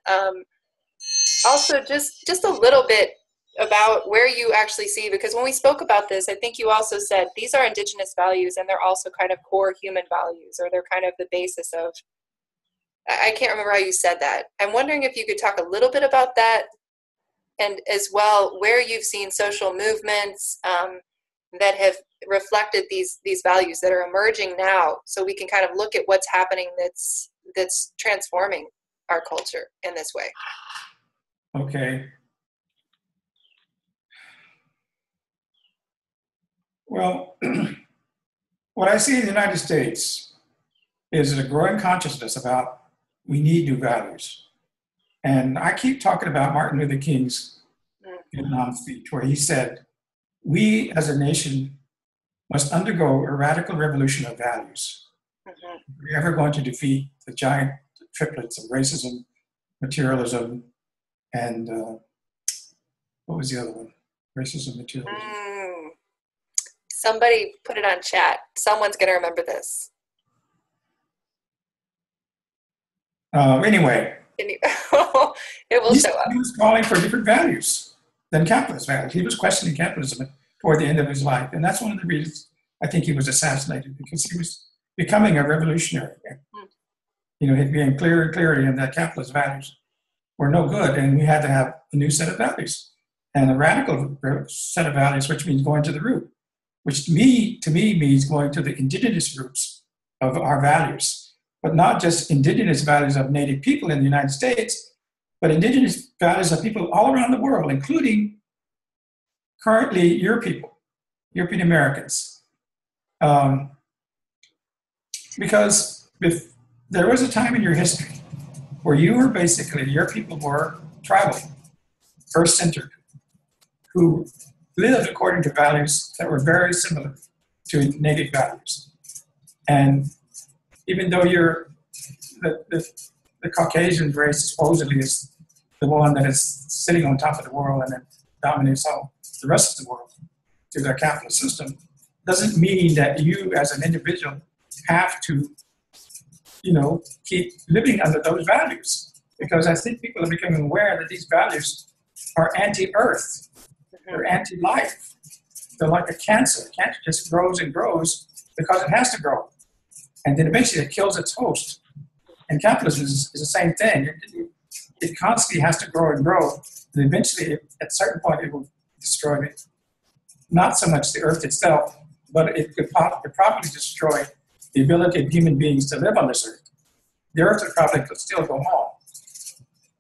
also just a little bit about where you actually see, because when we spoke about this, I think you also said these are indigenous values and they're also kind of core human values, or they're kind of the basis of, I can't remember how you said that. I'm wondering if you could talk a little bit about that, and as well where you've seen social movements that have reflected these values that are emerging now, so we can kind of look at what's happening that's transforming our culture in this way. Okay. Well, what I see in the United States is a growing consciousness about we need new values. And I keep talking about Martin Luther King's Vietnam speech, where he said, we as a nation must undergo a radical revolution of values. Mm-hmm. If we're ever going to defeat the giant triplets of racism, materialism, and what was the other one? Racism, materialism. Somebody put it on chat. Someone's going to remember this. Anyway. It will show up. He was calling for different values than capitalist values. He was questioning capitalism toward the end of his life. And that's one of the reasons I think he was assassinated, because he was becoming a revolutionary. It being clearer and clearer in that capitalist values were no good, and we had to have a new set of values. And a radical set of values, which means going to the root, which to me means going to the indigenous roots of our values, but not just indigenous values of Native people in the United States, but indigenous values of people all around the world, including currently your people, European Americans. Because if there was a time in your history where you were basically, your people were tribal, earth-centered, who lived according to values that were very similar to Native values. And even though you're the Caucasian race supposedly is the one that is sitting on top of the world and then dominates all the rest of the world through their capitalist system, doesn't mean that you as an individual have to, keep living under those values. Because I think people are becoming aware that these values are anti-earth, they're anti-life. They're like a cancer. Cancer just grows and grows because it has to grow. And then eventually it kills its host. And capitalism is the same thing. It constantly has to grow and grow. And eventually, at a certain point, it will destroy it. Not so much the earth itself, but it could probably destroy the ability of human beings to live on this earth. The earth would probably still go on,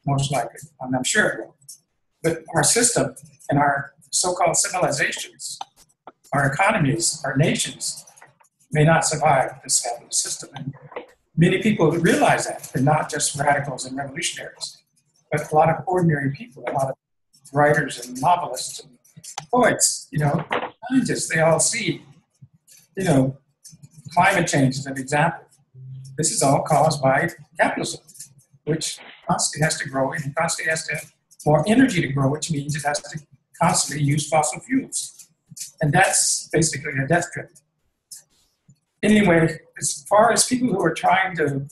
most likely, and I'm sure it will. But our system and our so-called civilizations, our economies, our nations, may not survive this capitalist system. And many people realize that. They're not just radicals and revolutionaries, but a lot of ordinary people, a lot of writers and novelists and poets, scientists, they all see, climate change as an example. This is all caused by capitalism, which constantly has to grow and constantly has to have more energy to grow, which means it has to constantly use fossil fuels. And that's basically a death trip. Anyway, as far as people who are trying to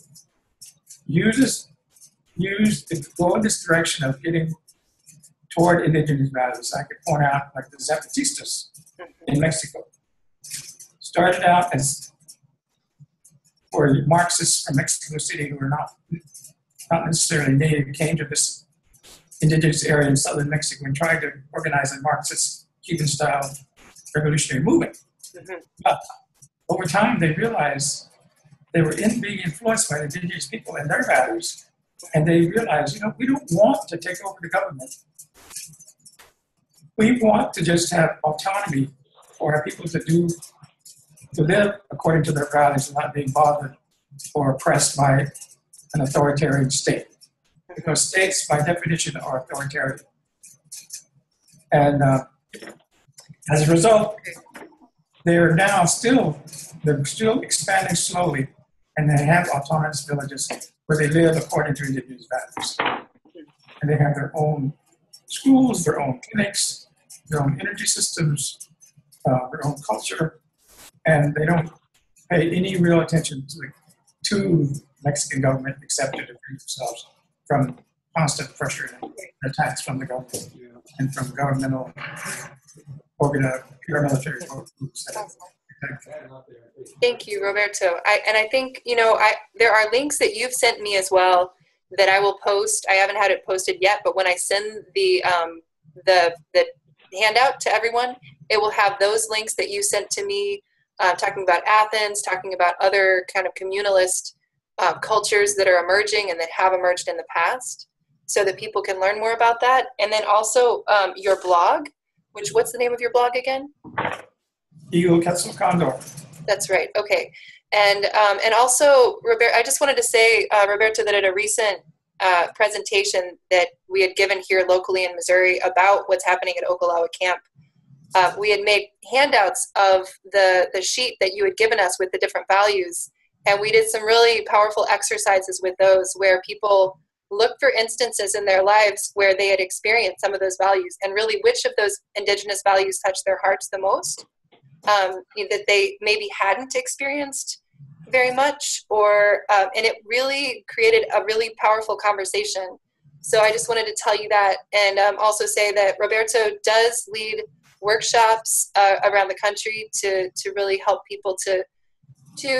go in this direction of getting toward indigenous values, I could point out like the Zapatistas in Mexico. Started out as where Marxists from Mexico City who were not necessarily native came to this indigenous area in southern Mexico and tried to organize a Marxist Cuban-style revolutionary movement. But over time, they realized they were being influenced by the indigenous people and their values. And they realized, we don't want to take over the government. We want to just have autonomy for our people to live according to their values and not being bothered or oppressed by an authoritarian state. Because states, by definition, are authoritarian. And as a result, they're still expanding slowly, and they have autonomous villages where they live according to indigenous values. And they have their own schools, their own clinics, their own energy systems, their own culture, and they don't pay any real attention to the Mexican government except to defend themselves from constant pressure and attacks from the government and from governmental paramilitary groups. Thank you, Roberto. I think, there are links that you've sent me as well that I will post. I haven't had it posted yet, but when I send the handout to everyone, it will have those links that you sent to me, talking about Athens, talking about other kind of communalist cultures that are emerging and that have emerged in the past, so that people can learn more about that. And then also your blog, what's the name of your blog again? Eagle Quetzal Condor. That's right. Okay. And also, Roberto, I just wanted to say, Roberto, that at a recent presentation that we had given here locally in Missouri about what's happening at Ogallala Camp, we had made handouts of the sheet that you had given us with the different values. And we did some really powerful exercises with those where people looked for instances in their lives where they had experienced some of those values, and really which of those indigenous values touched their hearts the most, that they maybe hadn't experienced very much, or and it really created a really powerful conversation. So I just wanted to tell you that, and also say that Roberto does lead workshops around the country to really help people to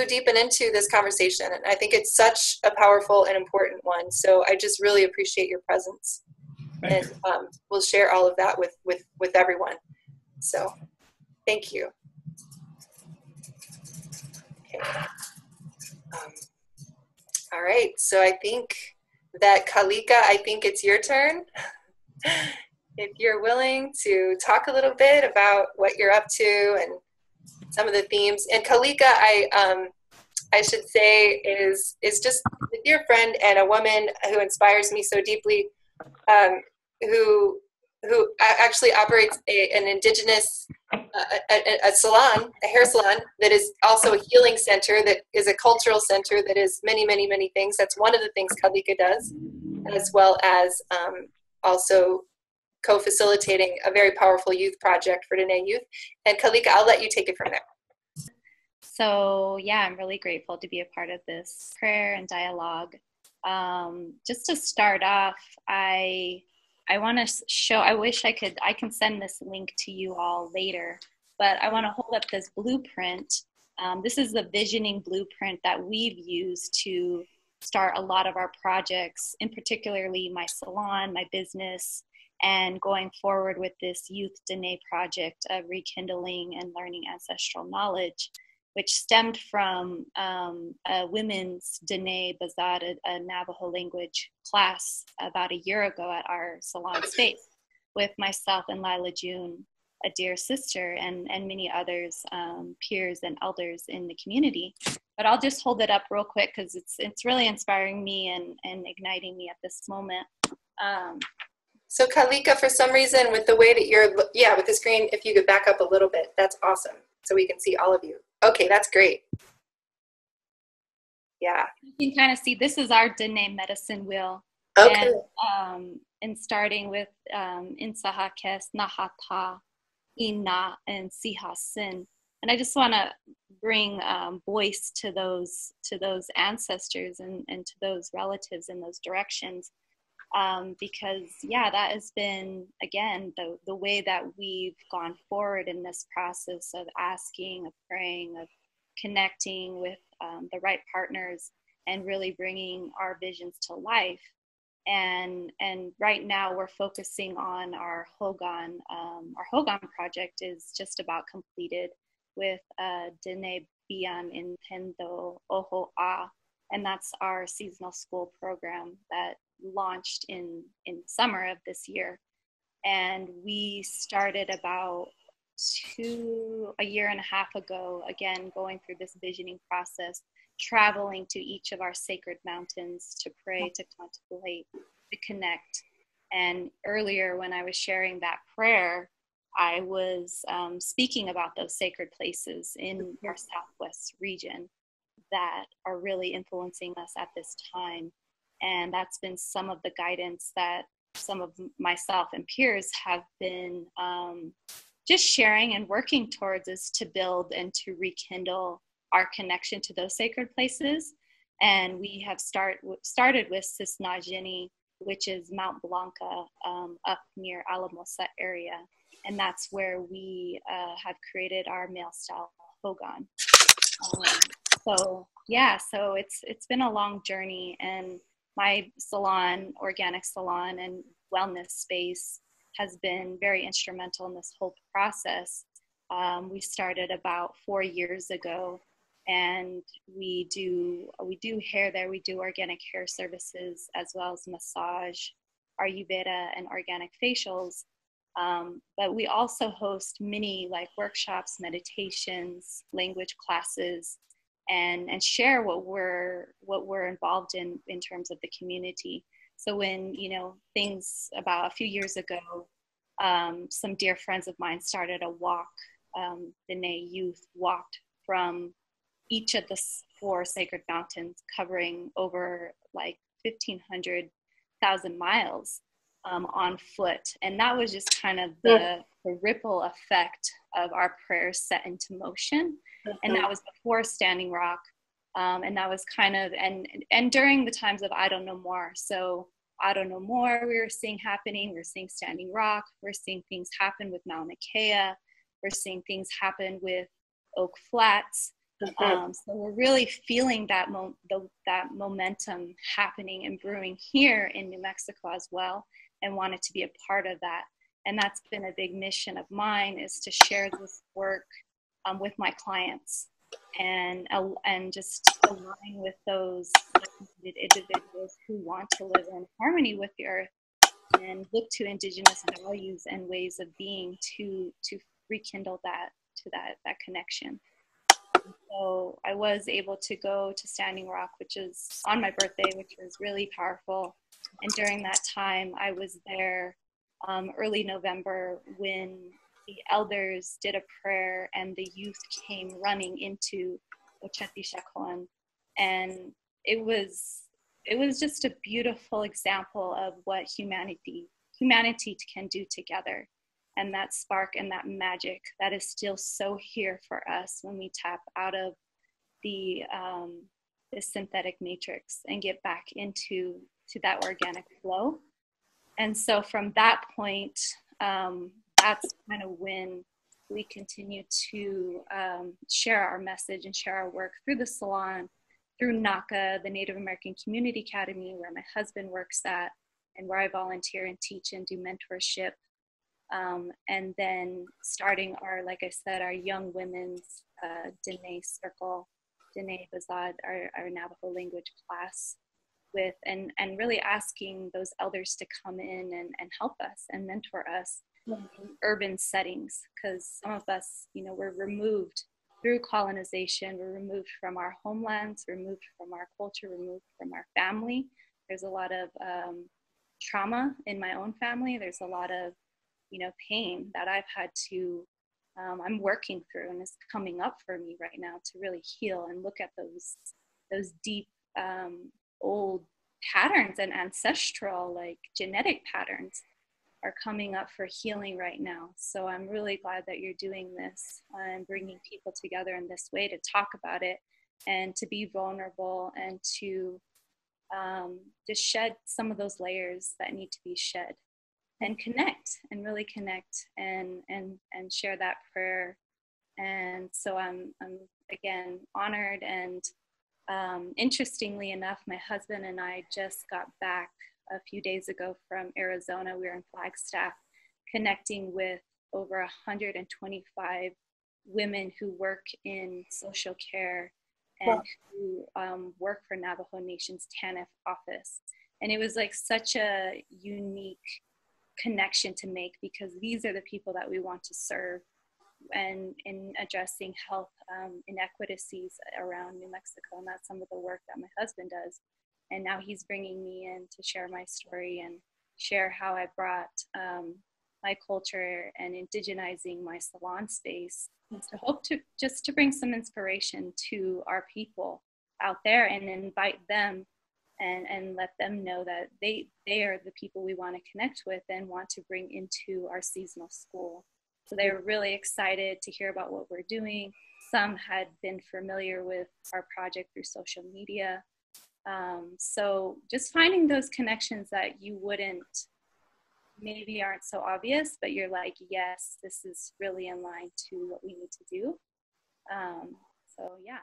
deepen into this conversation. And I think it's such a powerful and important one. So I just really appreciate your presence. And we'll share all of that with everyone. So thank you. Okay. All right, so I think that Kalika, I think it's your turn. If you're willing to talk a little bit about what you're up to and some of the themes. And Kalika, I should say, is just a dear friend and a woman who inspires me so deeply, who actually operates an indigenous a salon, a hair salon that is also a healing center, that is a cultural center, that is many, many, many things. That's one of the things Kalika does, as well as also co-facilitating a very powerful youth project for Dene youth. And Kalika, I'll let you take it from there. So yeah, I'm really grateful to be a part of this prayer and dialogue. Just to start off, I want to show, I can send this link to you all later, but I want to hold up this blueprint. This is the visioning blueprint that we've used to start a lot of our projects, in particularly my salon, my business, and going forward with this Youth Dene project of rekindling and learning ancestral knowledge, which stemmed from a women's Dene Bazad, a Navajo language class about a year ago at our salon space with myself and Lila June, a dear sister, and many others, peers and elders in the community. But I'll just hold it up real quick because it's really inspiring me and igniting me at this moment. So Kalika, for some reason, with the way that you're, with the screen, if you could back up a little bit, that's awesome. So we can see all of you. Okay, that's great. Yeah. You can kind of see, this is our Dene medicine wheel. Okay. And starting with Insahakes, Nahata, Ina, and Sihasin. And I just want to bring voice to those ancestors and to those relatives in those directions. Because that has been, again, the way that we've gone forward in this process of asking, of praying, of connecting with the right partners and really bringing our visions to life. And right now we're focusing on our Hogan. Our Hogan project is just about completed with Dene Bian in Pendo Oho A. And that's our seasonal school program that launched in summer of this year. And we started about a year and a half ago, again, going through this visioning process, traveling to each of our sacred mountains to pray, to contemplate, to connect. And earlier when I was sharing that prayer, I was speaking about those sacred places in our Southwest region that are really influencing us at this time. And that's been some of the guidance that some of myself and peers have been just sharing and working towards, is to build and to rekindle our connection to those sacred places. And we have started with Cisnajini, which is Mount Blanca up near Alamosa area. And that's where we have created our male style Hogan. So it's been a long journey, and my salon, organic salon and wellness space, has been very instrumental in this whole process. We started about 4 years ago, and we do hair there. We do organic hair services as well as massage, Ayurveda, and organic facials. But we also host many workshops, meditations, language classes, and share what we're involved in terms of the community. So when things about a few years ago, some dear friends of mine started a walk. The Dene youth walked from each of the 4 sacred mountains, covering over 1,000 miles on foot. And that was just kind of the ripple effect of our prayers set into motion. And that was before Standing Rock. And that was kind of, and during the times of I Don't Know More. So I Don't Know More, we were seeing happening. We're seeing Standing Rock. We're seeing things happen with Mauna Kea. We're seeing things happen with Oak Flats. So we're really feeling that momentum happening and brewing here in New Mexico as well, and wanted to be a part of that. And that's been a big mission of mine, is to share this work with my clients, and just align with those individuals who want to live in harmony with the earth and look to indigenous values and ways of being to rekindle that connection. So I was able to go to Standing Rock, which is on my birthday, which was really powerful. And during that time, I was there early November when the elders did a prayer and the youth came running into Ocheti Shakon. And it was just a beautiful example of what humanity can do together. And that spark and that magic that is still so here for us when we tap out of the synthetic matrix and get back into that organic flow. And so from that point, that's kind of when we continue to share our message and share our work through the salon, through NACA, the Native American Community Academy, where my husband works at, and where I volunteer and teach and do mentorship. And then starting like I said, our young women's Dene Circle, Dene Bazad, our Navajo language class with, and really asking those elders to come in and help us and mentor us in urban settings. Because some of us, we're removed through colonization, we're removed from our homelands, removed from our culture, removed from our family. There's a lot of trauma in my own family. There's a lot of pain that I've had to, I'm working through, and it's coming up for me right now to really heal and look at those deep, old patterns and ancestral, like genetic patterns are coming up for healing right now. So I'm really glad that you're doing this and bringing people together in this way to talk about it and to be vulnerable and to shed some of those layers that need to be shed. And connect and really connect and share that prayer. And so I'm again honored, and interestingly enough, my husband and I just got back a few days ago from Arizona. We were in Flagstaff connecting with over 125 women who work in social care and who work for Navajo Nation's TANF office. And it was like such a unique connection to make, because these are the people that we want to serve and in addressing health inequities around New Mexico. And that's some of the work that my husband does. And now he's bringing me in to share my story and share how I brought my culture and indigenizing my salon space to hope to bring some inspiration to our people out there and invite them and let them know that they are the people we want to connect with and want to bring into our seasonal school. So they were really excited to hear about what we're doing. Some had been familiar with our project through social media. So just finding those connections that you maybe aren't so obvious, but you're like, yes, this is really in line to what we need to do. So yeah.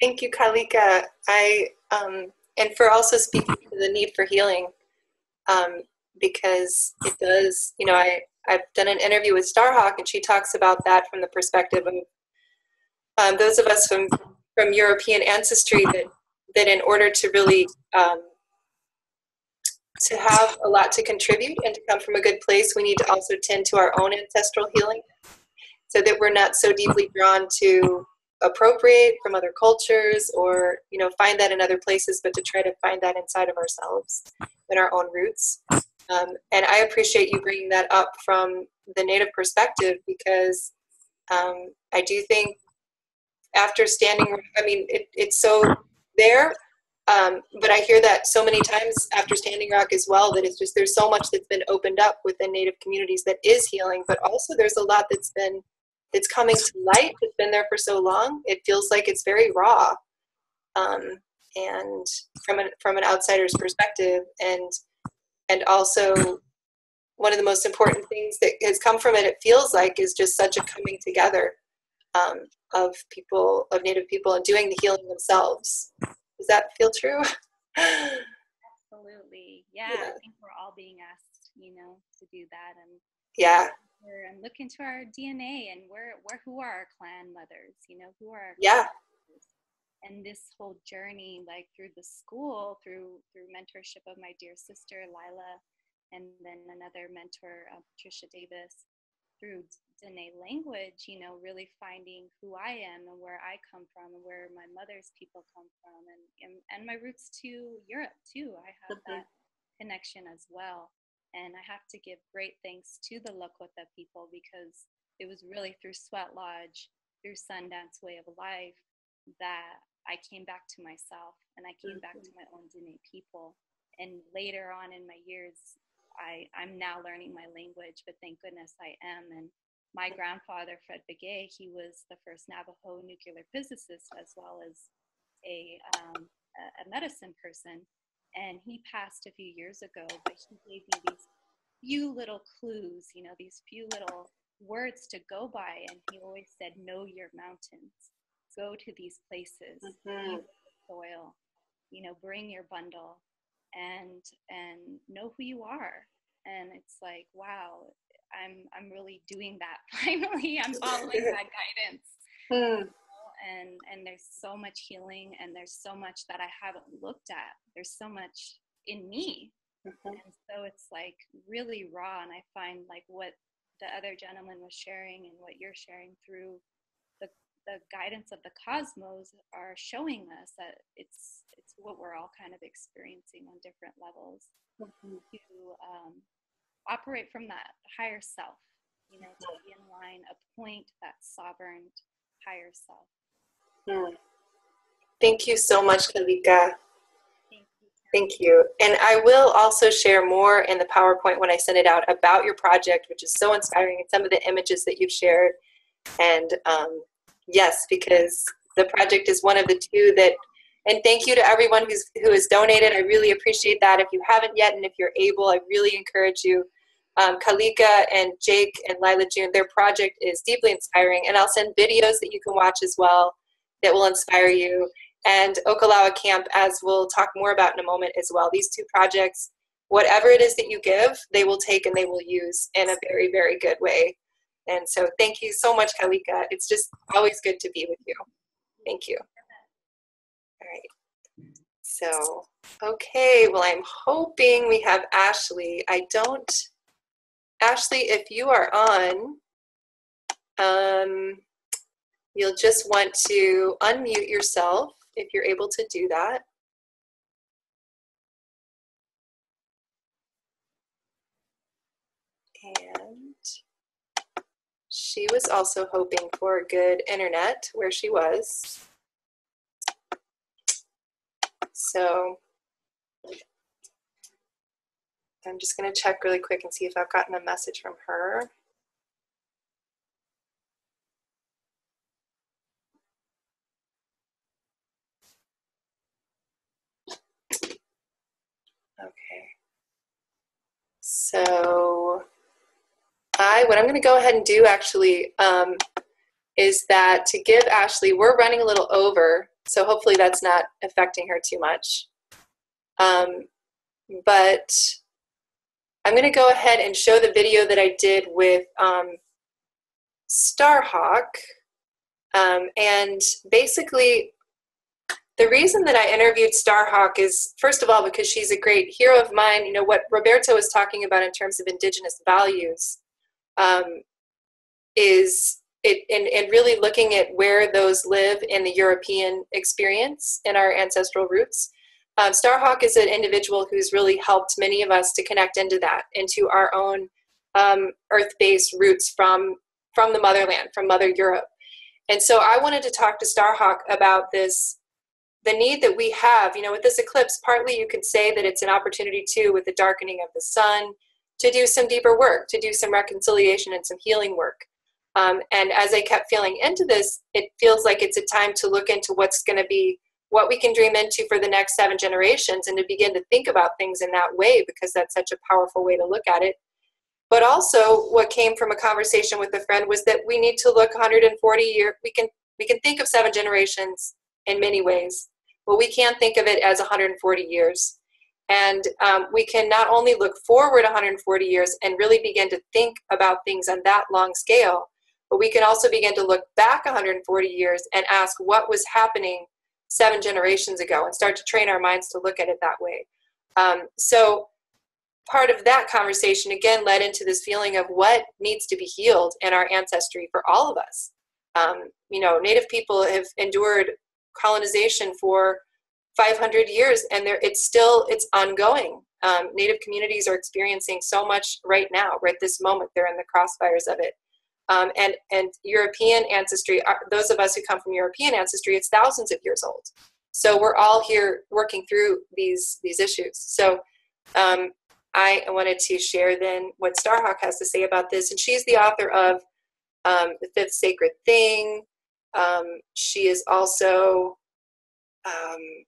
Thank you, Kalika. And for also speaking to the need for healing, because it does, I've done an interview with Starhawk, and she talks about that from the perspective of those of us from European ancestry, that in order to really to have a lot to contribute and to come from a good place, we need to also tend to our own ancestral healing, so that we're not so deeply drawn to appropriate from other cultures or find that in other places, but to try to find that inside of ourselves in our own roots. And I appreciate you bringing that up from the Native perspective, because I do think after Standing, it's so there, but I hear that so many times after Standing Rock as well, that it's just, there's so much that's been opened up within Native communities that is healing, but also there's a lot that's coming to light, that's been there for so long. It feels like it's very raw, and from an outsider's perspective, and also one of the most important things that has come from it, it feels like, is just such a coming together of people, of Native people, and doing the healing themselves. Does that feel true? Absolutely. Yeah, I think we're all being asked you know, to do that. And yeah, and look into our DNA and who are our clan mothers, you know, who are our yeah. And this whole journey, like through the school, through mentorship of my dear sister Lila, and then another mentor, Patricia Davis, through Dene language, you know, really finding who I am and where I come from and where my mother's people come from, and my roots to Europe too. I have that connection as well. And I have to give great thanks to the Lakota people, because it was really through Sweat Lodge, through Sundance Way of Life, that I came back to myself, and I came back to my own Dene people. And later on in my years, I'm now learning my language, but thank goodness I am. And my grandfather, Fred Begay, he was the first Navajo nuclear physicist, as well as a medicine person. And he passed a few years ago, but he gave me these few little clues, you know, these few little words to go by. And he always said, know your mountains, go to these places, be with the soil, you know, bring your bundle, and know who you are. And it's like, wow, I'm really doing that. Finally, I'm following that guidance. And there's so much healing, and there's so much that I haven't looked at. There's so much in me. And so it's like really raw. And I find like what the other gentleman was sharing and what you're sharing through the guidance of the cosmos are showing us that it's what we're all kind of experiencing on different levels, to operate from that higher self, you know, to be in line, appoint that sovereign higher self. Thank you so much, Kalika. Thank you. And I will also share more in the PowerPoint when I send it out about your project, which is so inspiring, and some of the images that you've shared. And yes, because the project is one of the two that, and thank you to everyone who has donated. I really appreciate that. If you haven't yet, and if you're able, I really encourage you. Kalika and Jake and Lila June, their project is deeply inspiring. And I'll send videos that you can watch as well that will inspire you. And Okalawa Camp, as we'll talk more about in a moment as well. These two projects, whatever it is that you give, they will take and they will use in a very, very good way. And so thank you so much, Kalika. It's just always good to be with you. Thank you. All right. So, okay, well, I'm hoping we have Ashley. Ashley, if you are on, you'll just want to unmute yourself if you're able to do that. And she was also hoping for good internet where she was. So I'm just going to check really quick and see if I've gotten a message from her. Okay. So what I'm going to go ahead and do actually is that to give Ashley, we're running a little over, so hopefully that's not affecting her too much. But I'm going to go ahead and show the video that I did with Starhawk. And basically, the reason that I interviewed Starhawk is, first of all, because she's a great hero of mine. You know, what Roberto is talking about in terms of indigenous values is and really looking at where those live in the European experience in our ancestral roots. Starhawk is an individual who's really helped many of us to connect into that, into our own earth-based roots from the motherland, from Mother Europe. And so I wanted to talk to Starhawk about this, the need that we have, you know, with this eclipse. Partly you could say that it's an opportunity too, with the darkening of the sun, to do some deeper work, to do some reconciliation and some healing work. And as I kept feeling into this, it feels like it's a time to look into what's going to be, what we can dream into for the next 7 generations, and to begin to think about things in that way, because that's such a powerful way to look at it. But also what came from a conversation with a friend was that we need to look 140 years. We can think of 7 generations in many ways, but we can't think of it as 140 years. And we can not only look forward 140 years and really begin to think about things on that long scale, but we can also begin to look back 140 years and ask what was happening 7 generations ago and start to train our minds to look at it that way. So part of that conversation, again, led into this feeling of what needs to be healed in our ancestry for all of us. Native people have endured colonization for 500 years, and it's ongoing. Native communities are experiencing so much right now, right this moment. They're in the crossfires of it. And European ancestry, those of us who come from European ancestry, it's thousands of years old. So we're all here working through these issues. So I wanted to share then what Starhawk has to say about this. And she's the author of The Fifth Sacred Thing. She is also,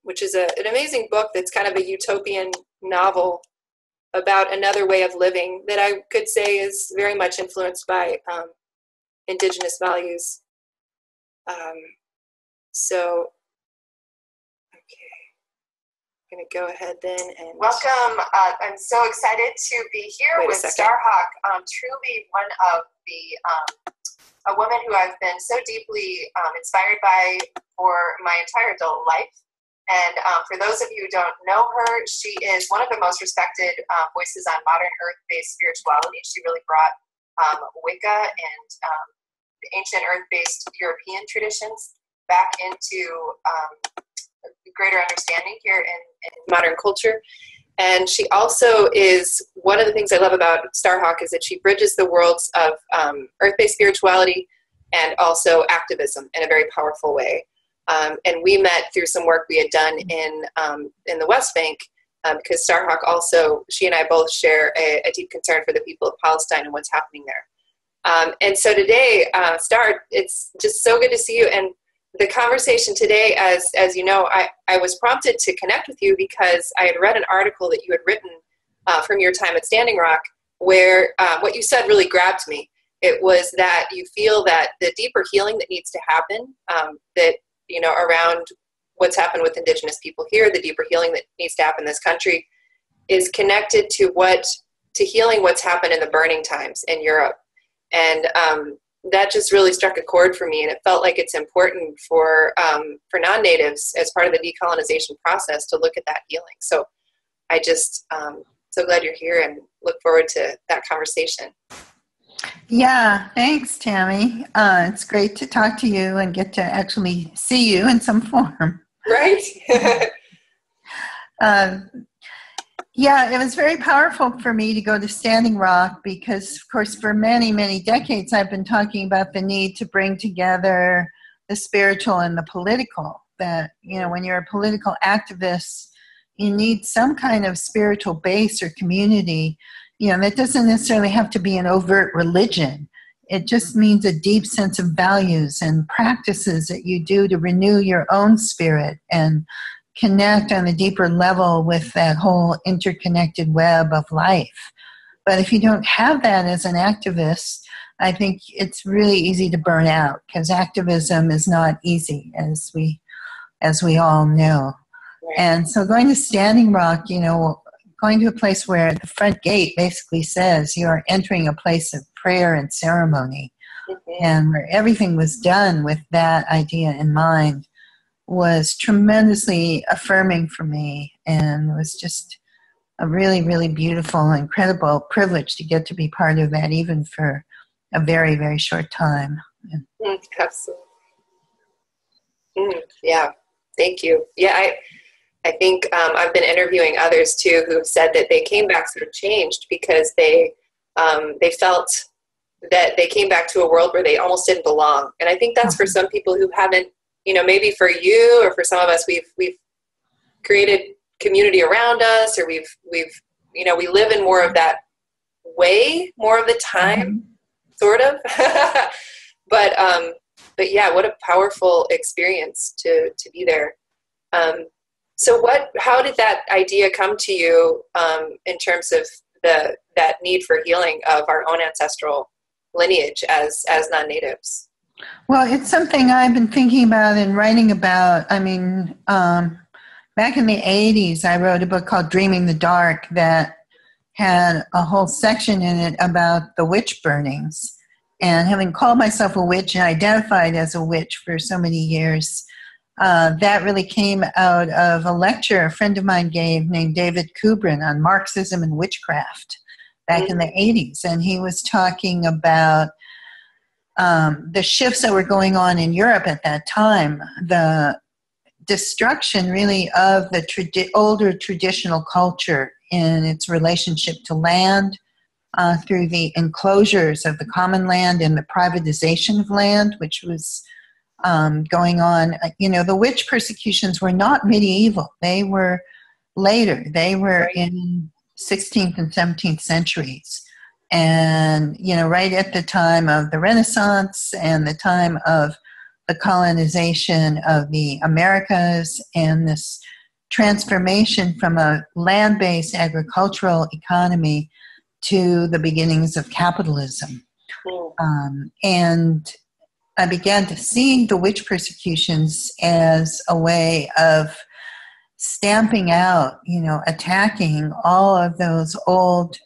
which is an amazing book that's kind of a utopian novel about another way of living that I could say is very much influenced by indigenous values. I'm going to go ahead then and welcome. I'm so excited to be here with Starhawk. Truly one of a woman who I've been so deeply inspired by for my entire adult life. And for those of you who don't know her, she is one of the most respected voices on modern earth-based spirituality. She really brought Wicca and the ancient earth-based European traditions back into greater understanding here in modern culture. And she also is, one of the things I love about Starhawk is that she bridges the worlds of earth-based spirituality and also activism in a very powerful way. And we met through some work we had done in the West Bank, because Starhawk also, she and I both share a deep concern for the people of Palestine and what's happening there. And so today, Star, it's just so good to see you. And the conversation today, as you know, I was prompted to connect with you because I had read an article that you had written from your time at Standing Rock, where what you said really grabbed me. It was that you feel that the deeper healing that needs to happen, that, around what's happened with indigenous people here, the deeper healing that needs to happen in this country is connected to healing what's happened in the burning times in Europe. And that just really struck a chord for me, and it felt like it's important for non-natives as part of the decolonization process to look at that healing. So I just so glad you're here and look forward to that conversation. Yeah, thanks, Tami. It's great to talk to you and get to actually see you in some form. Right? Yeah, it was very powerful for me to go to Standing Rock because, of course, for many, many decades, I've been talking about the need to bring together the spiritual and the political. That, when you're a political activist, you need some kind of spiritual base or community. That doesn't necessarily have to be an overt religion. It just means a deep sense of values and practices that you do to renew your own spirit and connect on a deeper level with that whole interconnected web of life. But if you don't have that as an activist, I think it's really easy to burn out because activism is not easy, as we all know. Right. And so going to Standing Rock, going to a place where the front gate basically says you are entering a place of prayer and ceremony, and where everything was done with that idea in mind, was tremendously affirming for me, and it was just a really, really beautiful, incredible privilege to get to be part of that, even for a very, very short time. Absolutely. Yeah, thank you. Yeah, I think I've been interviewing others too who've said that they came back sort of changed because they felt that they came back to a world where they almost didn't belong. And I think that's for some people who haven't, maybe for you or for some of us, we've created community around us, or we live in more of that way more of the time, sort of. But yeah, what a powerful experience to be there. So how did that idea come to you in terms of that need for healing of our own ancestral lineage as non-natives? Well, it's something I've been thinking about and writing about. I mean, back in the 80s, I wrote a book called Dreaming the Dark that had a whole section in it about the witch burnings. And having called myself a witch and identified as a witch for so many years, that really came out of a lecture a friend of mine gave named David Kubrin on Marxism and witchcraft back in the 80s. And he was talking about the shifts that were going on in Europe at that time, the destruction really of the older traditional culture in its relationship to land through the enclosures of the common land and the privatization of land, which was going on. You know, the witch persecutions were not medieval. They were later. They were in 16th and 17th centuries. And, you know, right at the time of the Renaissance and the time of the colonization of the Americas and this transformation from a land-based agricultural economy to the beginnings of capitalism. And I began to see the witch persecutions as a way of stamping out, you know, attacking all of those old,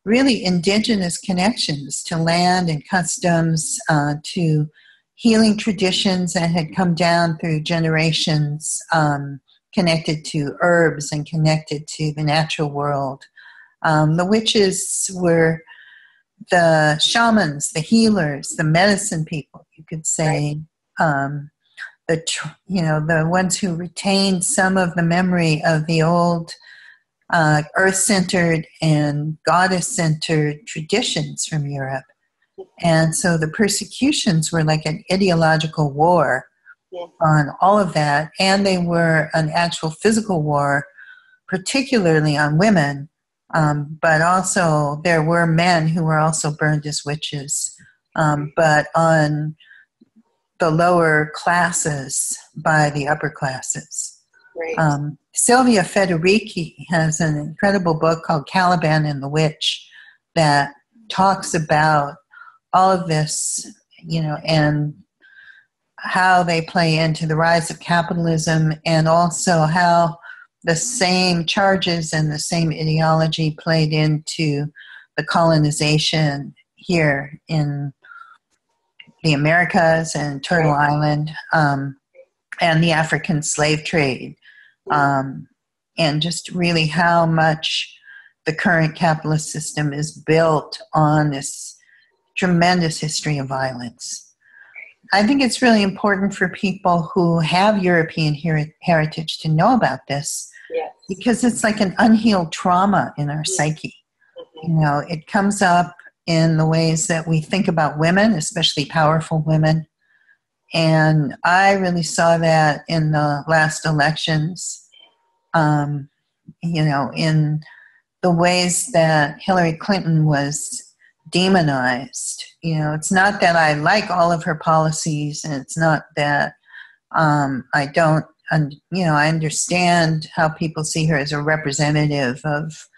really indigenous connections to land and customs, to healing traditions that had come down through generations, connected to herbs and connected to the natural world. The witches were the shamans, the healers, the medicine people, you could say, the ones who retained some of the memory of the old earth-centered and goddess-centered traditions from Europe. And so the persecutions were like an ideological war on all of that, and they were an actual physical war, particularly on women, but also there were men who were also burned as witches, but on the lower classes by the upper classes. Sylvia Federici has an incredible book called Caliban and the Witch that talks about all of this, you know, and how they play into the rise of capitalism, and also how the same charges and the same ideology played into the colonization here in the Americas and Turtle Island, and the African slave trade, and just really how much the current capitalist system is built on this tremendous history of violence. I think it's really important for people who have European heritage to know about this, because it's like an unhealed trauma in our psyche. You know, it comes up in the ways that we think about women, especially powerful women. And I really saw that in the last elections, you know, in the ways that Hillary Clinton was demonized. You know, it's not that I like all of her policies, and it's not that I don't, you know, I understand how people see her as a representative of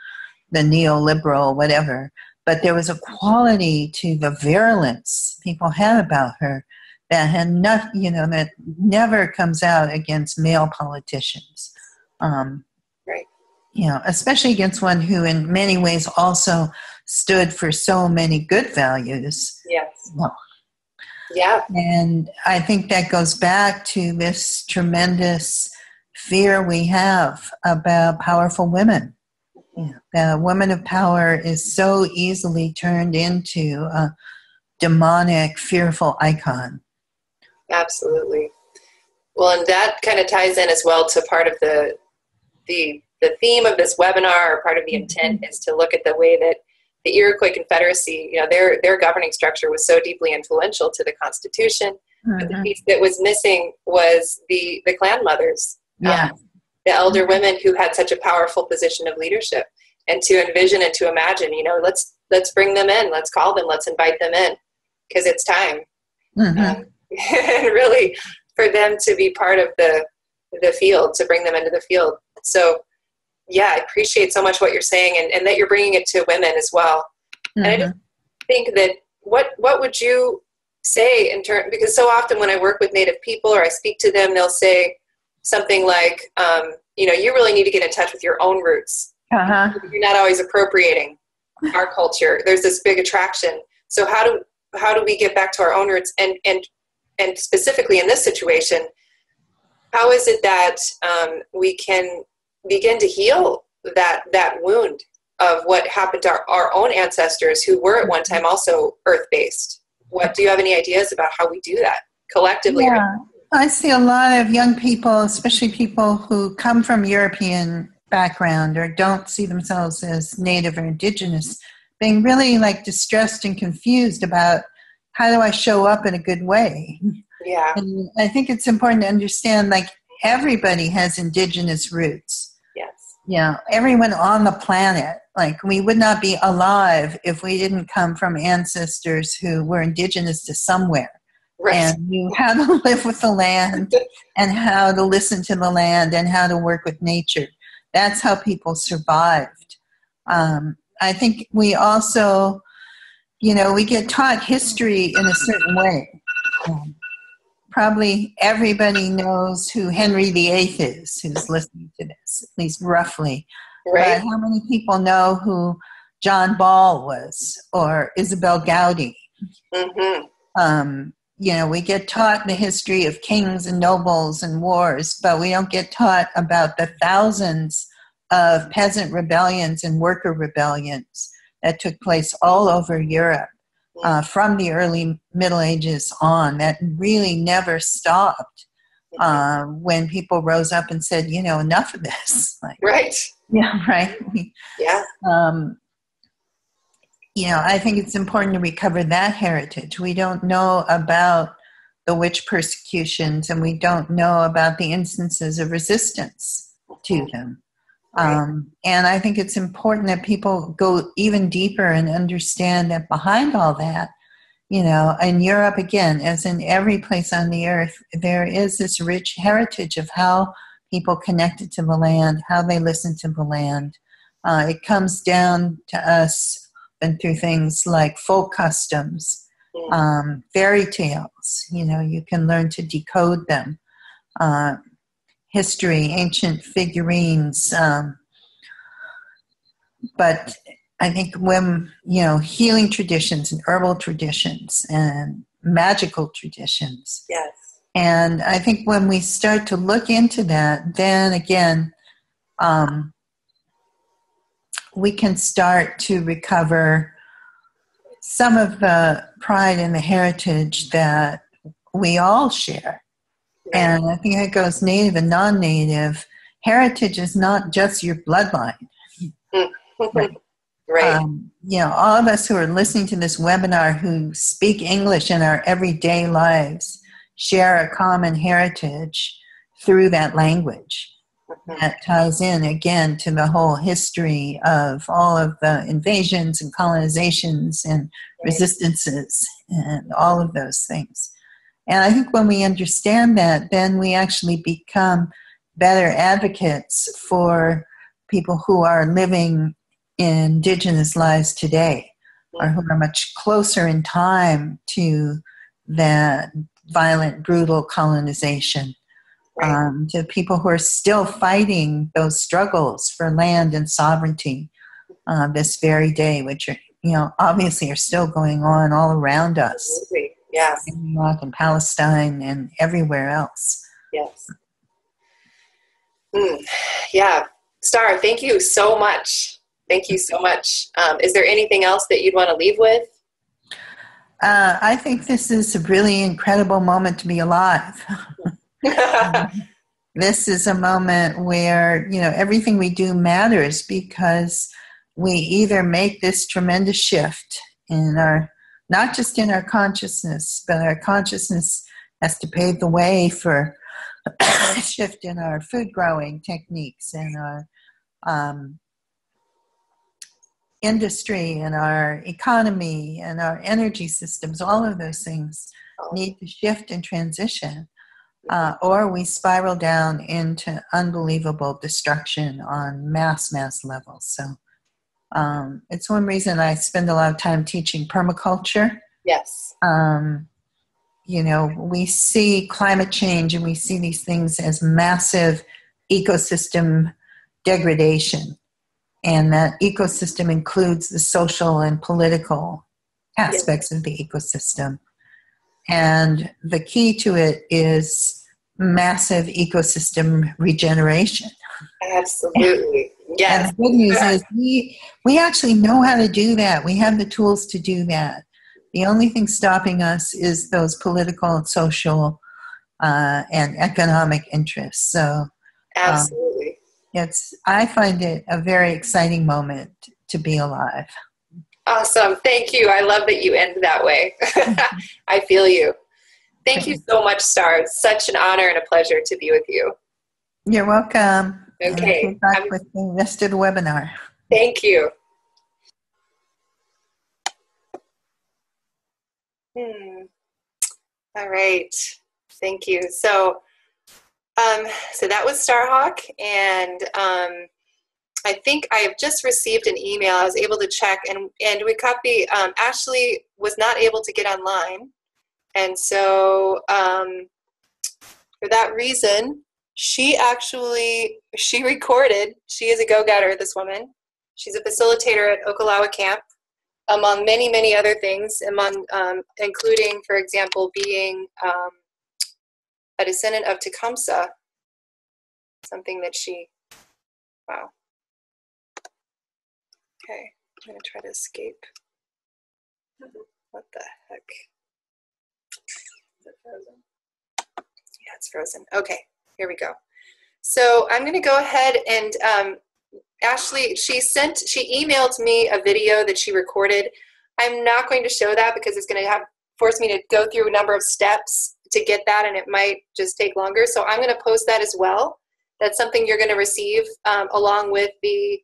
the neoliberal whatever, but there was a quality to the virulence people had about her that had not, you know, that never comes out against male politicians. You know, especially against one who in many ways also stood for so many good values. Well, and I think that goes back to this tremendous fear we have about powerful women. The woman of power is so easily turned into a demonic, fearful icon. Absolutely. Well, and that kind of ties in as well to part of the theme of this webinar, or part of the intent, is to look at the way that the Iroquois Confederacy, you know, their governing structure was so deeply influential to the Constitution. But the piece that was missing was the clan mothers, the elder women who had such a powerful position of leadership, and to envision and to imagine, you know, let's bring them in, let's call them, let's invite them in, because it's time. And really for them to be part of the field, to bring them into the field. So yeah, I appreciate so much what you're saying, and that you're bringing it to women as well. And I just think that what would you say in turn, because so often when I work with Native people or I speak to them, they'll say something like, you know, you really need to get in touch with your own roots. Uh-huh. You're not always appropriating our culture. There's this big attraction. So how do we get back to our own roots? And specifically in this situation, how is it that we can begin to heal that wound of what happened to our own ancestors who were at one time also earth-based? Do you have any ideas about how we do that collectively? Yeah, I see a lot of young people, especially people who come from European background or don't see themselves as native or indigenous, being really like distressed and confused about how do I show up in a good way. Yeah. And I think it's important to understand, like, everybody has indigenous roots. Yes. Yeah, everyone on the planet. Like, we would not be alive if we didn't come from ancestors who were indigenous to somewhere. Right. And knew how to live with the land and how to listen to the land and how to work with nature. That's how people survived. I think we also, you know, we get taught history in a certain way. Probably everybody knows who Henry VIII is, who's listening to this, at least roughly. Right. But how many people know who John Ball was, or Isabel Gowdy? Mm-hmm. You know, we get taught the history of kings and nobles and wars, but we don't get taught about the thousands of peasant rebellions and worker rebellions that took place all over Europe from the early Middle Ages on, that really never stopped when people rose up and said, you know, enough of this. Like, right. Yeah, right. Yeah. You know, I think it's important to recover that heritage. We don't know about the witch persecutions, and we don't know about the instances of resistance to them. And I think it's important that people go even deeper and understand that behind all that, you know, in Europe, again, as in every place on the earth, there is this rich heritage of how people connected to the land, how they listened to the land. It comes down to us and through things like folk customs, fairy tales. You know, you can learn to decode them. History, ancient figurines. But I think when, you know, healing traditions and herbal traditions and magical traditions. Yes. And I think when we start to look into that, then again, we can start to recover some of the pride and the heritage that we all share. And I think it goes native and non-native. Heritage is not just your bloodline. Right. You know, all of us who are listening to this webinar who speak English in our everyday lives share a common heritage through that language. That ties in again to the whole history of all of the invasions and colonizations and resistances and all of those things. And I think when we understand that, then we actually become better advocates for people who are living indigenous lives today, or who are much closer in time to that violent, brutal colonization. To people who are still fighting those struggles for land and sovereignty this very day, which are, you know, obviously are still going on all around us. Absolutely. Yes. In Iraq and Palestine and everywhere else. Yes. Yeah. Star, thank you so much. Thank you so much. Is there anything else that you'd want to leave with? I think this is a really incredible moment to be alive. This is a moment where, you know, everything we do matters, because we either make this tremendous shift in our, not just in our consciousness, but our consciousness has to pave the way for a shift in our food growing techniques and our industry and our economy and our energy systems. All of those things need to shift and transition. Or we spiral down into unbelievable destruction on mass levels. So it's one reason I spend a lot of time teaching permaculture. Yes. You know, we see climate change and we see these things as massive ecosystem degradation. And that ecosystem includes the social and political aspects of the ecosystem. And the key to it is massive ecosystem regeneration. Absolutely. Yes. And the good news is we actually know how to do that. We have the tools to do that. The only thing stopping us is those political and social and economic interests. So absolutely. I find it a very exciting moment to be alive. Awesome. Thank you. I love that you end that way. I feel you. Thank you so much, Star. It's such an honor and a pleasure to be with you. You're welcome. Okay. And good luck with the rest of the webinar. Thank you. All right. Thank you. So that was Starhawk, and I think I have just received an email. I was able to check, and we copy. Ashley was not able to get online, and so for that reason, she recorded. She is a go-getter, this woman. She's a facilitator at Okalawa Camp, among many, many other things, including, for example, being a descendant of Tecumseh, something that she, wow. Okay, I'm going to try to escape. What the heck? Is it frozen? Yeah, it's frozen. Okay, here we go. So I'm going to go ahead and Ashley, she emailed me a video that she recorded. I'm not going to show that because it's going to force me to go through a number of steps to get that, and it might just take longer. So I'm going to post that as well. That's something you're going to receive along with the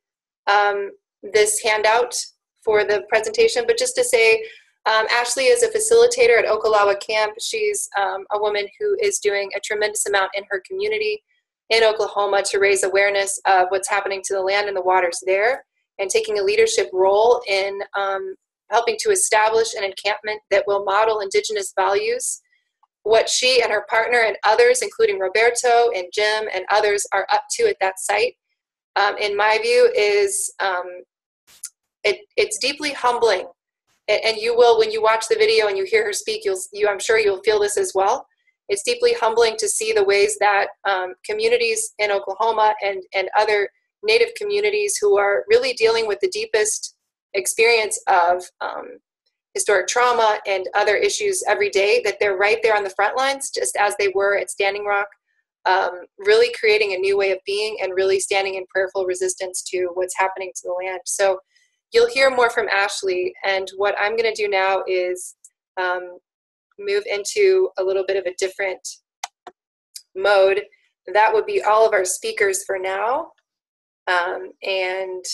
this handout for the presentation. But just to say, Ashley is a facilitator at Okalawa Camp. She's a woman who is doing a tremendous amount in her community in Oklahoma to raise awareness of what's happening to the land and the waters there, and taking a leadership role in helping to establish an encampment that will model indigenous values. What she and her partner and others, including Roberto and Jim and others, are up to at that site, in my view, is it's deeply humbling. And you will, when you watch the video and you hear her speak, I'm sure you'll feel this as well. It's deeply humbling to see the ways that communities in Oklahoma and other Native communities who are really dealing with the deepest experience of historic trauma and other issues every day, that they're right there on the front lines, just as they were at Standing Rock, really creating a new way of being and really standing in prayerful resistance to what's happening to the land. So you'll hear more from Ashley, and what I'm going to do now is move into a little bit of a different mode. That would be all of our speakers for now. And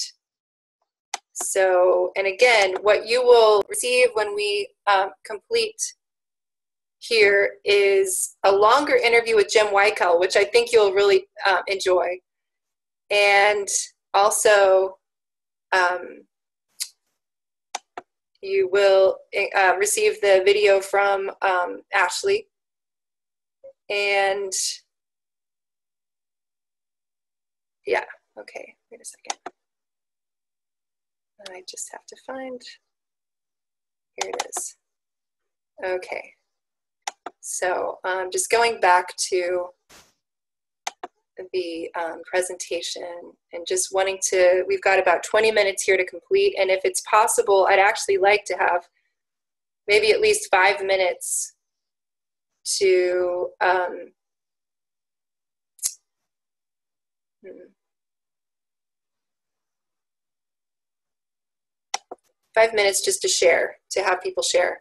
again, what you will receive when we complete here is a longer interview with Jim Wikel, which I think you'll really enjoy. And also, you will receive the video from Ashley. And yeah, okay, wait a second. I just have to find, here it is. Okay, so just going back to the presentation and just wanting to, we've got about 20 minutes here to complete, and if it's possible, I'd actually like to have maybe at least 5 minutes to 5 minutes just to share, to have people share.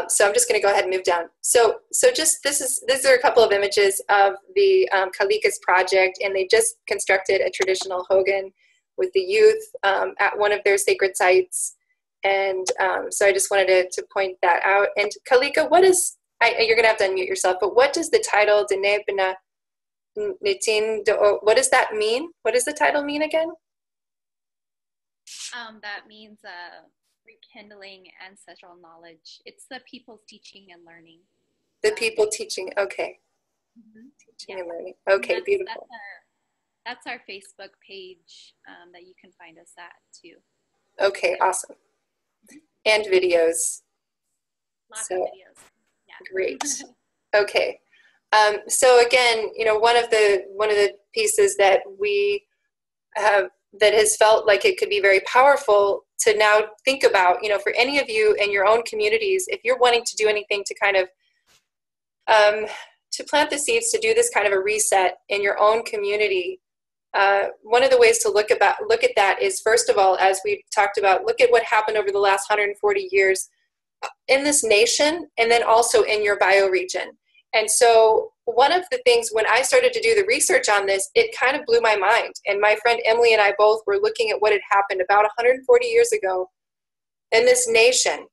So I'm just going to go ahead and move down. So just these are a couple of images of the Kalika's project, and they just constructed a traditional hogan with the youth at one of their sacred sites. And so I just wanted to point that out. And Kalika, what is, you're going to have to unmute yourself, but what does the title, what does that mean? What does the title mean again? That means rekindling ancestral knowledge. It's the people's teaching and learning. The people teaching, okay. Mm-hmm. Teaching and learning. Okay, beautiful. That's our Facebook page that you can find us at too. Okay, awesome. And videos. Lots of videos. Yeah. Great. Okay. So again, you know, one of the pieces that we have that has felt like it could be very powerful to now think about, you know, for any of you in your own communities, if you're wanting to do anything to kind of to plant the seeds to do this kind of a reset in your own community, one of the ways to look at that is, first of all, as we've talked about, look at what happened over the last 140 years in this nation, and then also in your bioregion. And so one of the things, when I started to do the research on this, it kind of blew my mind. And my friend Emily and I both were looking at what had happened about 140 years ago in this nation.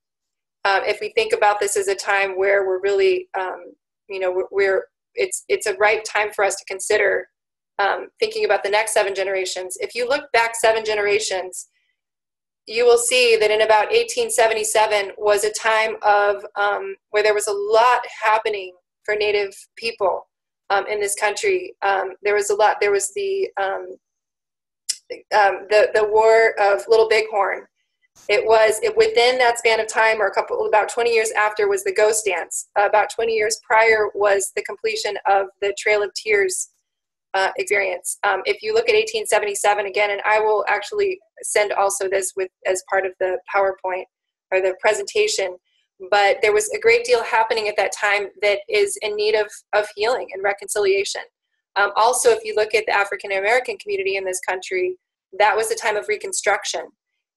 If we think about this as a time where we're really, you know, it's a right time for us to consider thinking about the next 7 generations. If you look back 7 generations, you will see that in about 1877 was a time of where there was a lot happening for Native people in this country. There was a lot. There was the War of Little Bighorn. Within that span of time, or about 20 years after, was the Ghost Dance. About 20 years prior was the completion of the Trail of Tears experience. If you look at 1877 again, and I will actually send also this as part of the PowerPoint or the presentation, but there was a great deal happening at that time that is in need of healing and reconciliation. Also, if you look at the African American community in this country, that was a time of reconstruction.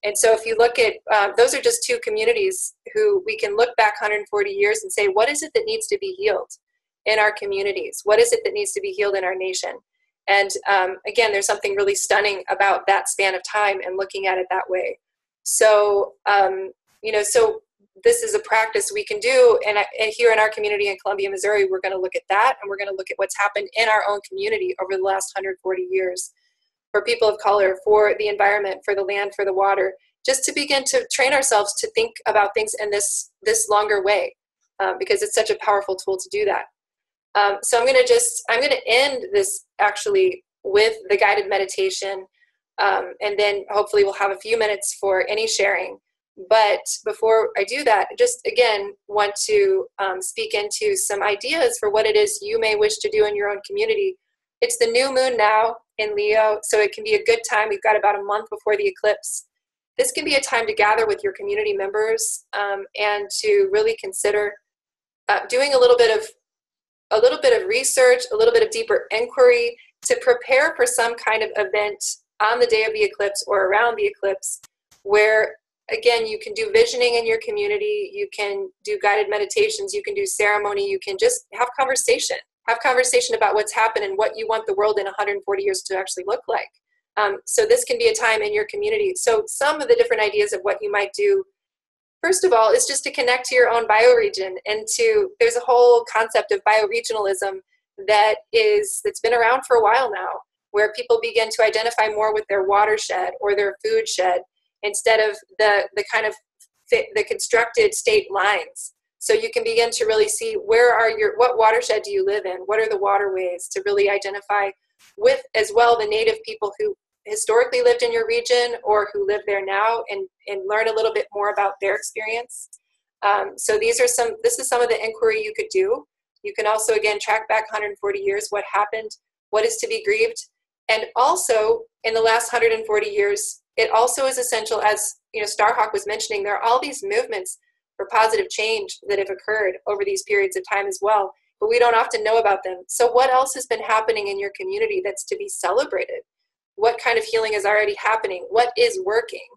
And so if you look at, those are just 2 communities who we can look back 140 years and say, what is it that needs to be healed in our communities? What is it that needs to be healed in our nation? And again, there's something really stunning about that span of time and looking at it that way. So, you know, so this is a practice we can do. And here in our community in Columbia, Missouri, we're going to look at that, and we're going to look at what's happened in our own community over the last 140 years for people of color, for the environment, for the land, for the water, just to begin to train ourselves to think about things in this longer way, because it's such a powerful tool to do that. So I'm going to end this actually with the guided meditation, and then hopefully we'll have a few minutes for any sharing. But before I do that, just again want to speak into some ideas for what it is you may wish to do in your own community. It's the new moon now in Leo, so it can be a good time. We've got about a month before the eclipse. This can be a time to gather with your community members and to really consider doing a little bit of research, a little bit of deeper inquiry to prepare for some kind of event on the day of the eclipse or around the eclipse, where again, you can do visioning in your community, you can do guided meditations, you can do ceremony, you can just have conversation about what's happened and what you want the world in 140 years to actually look like. So this can be a time in your community. So some of the different ideas of what you might do, first of all, is just to connect to your own bioregion, and there's a whole concept of bioregionalism that's been around for a while now, where people begin to identify more with their watershed or their food shed instead of the kind of the constructed state lines. So you can begin to really see what watershed do you live in? What are the waterways, to really identify with as well the native people who historically lived in your region or who live there now, and learn a little bit more about their experience. So this is some of the inquiry you could do. You can also, again, track back 140 years, what happened, what is to be grieved. And also in the last 140 years, it also is essential, as you know, Starhawk was mentioning, there are all these movements for positive change that have occurred over these periods of time as well, but we don't often know about them. So what else has been happening in your community that's to be celebrated? What kind of healing is already happening? What is working?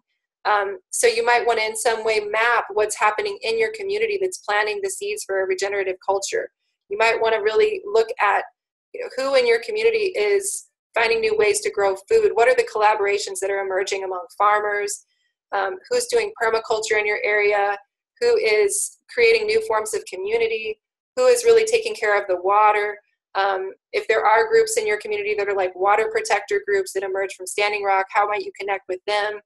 So you might want to in some way map what's happening in your community that's planting the seeds for a regenerative culture. You might want to really look at, you know, who in your community is finding new ways to grow food. What are the collaborations that are emerging among farmers? Who's doing permaculture in your area? Who is creating new forms of community? Who is really taking care of the water? If there are groups in your community that are like water protector groups that emerge from Standing Rock, how might you connect with them?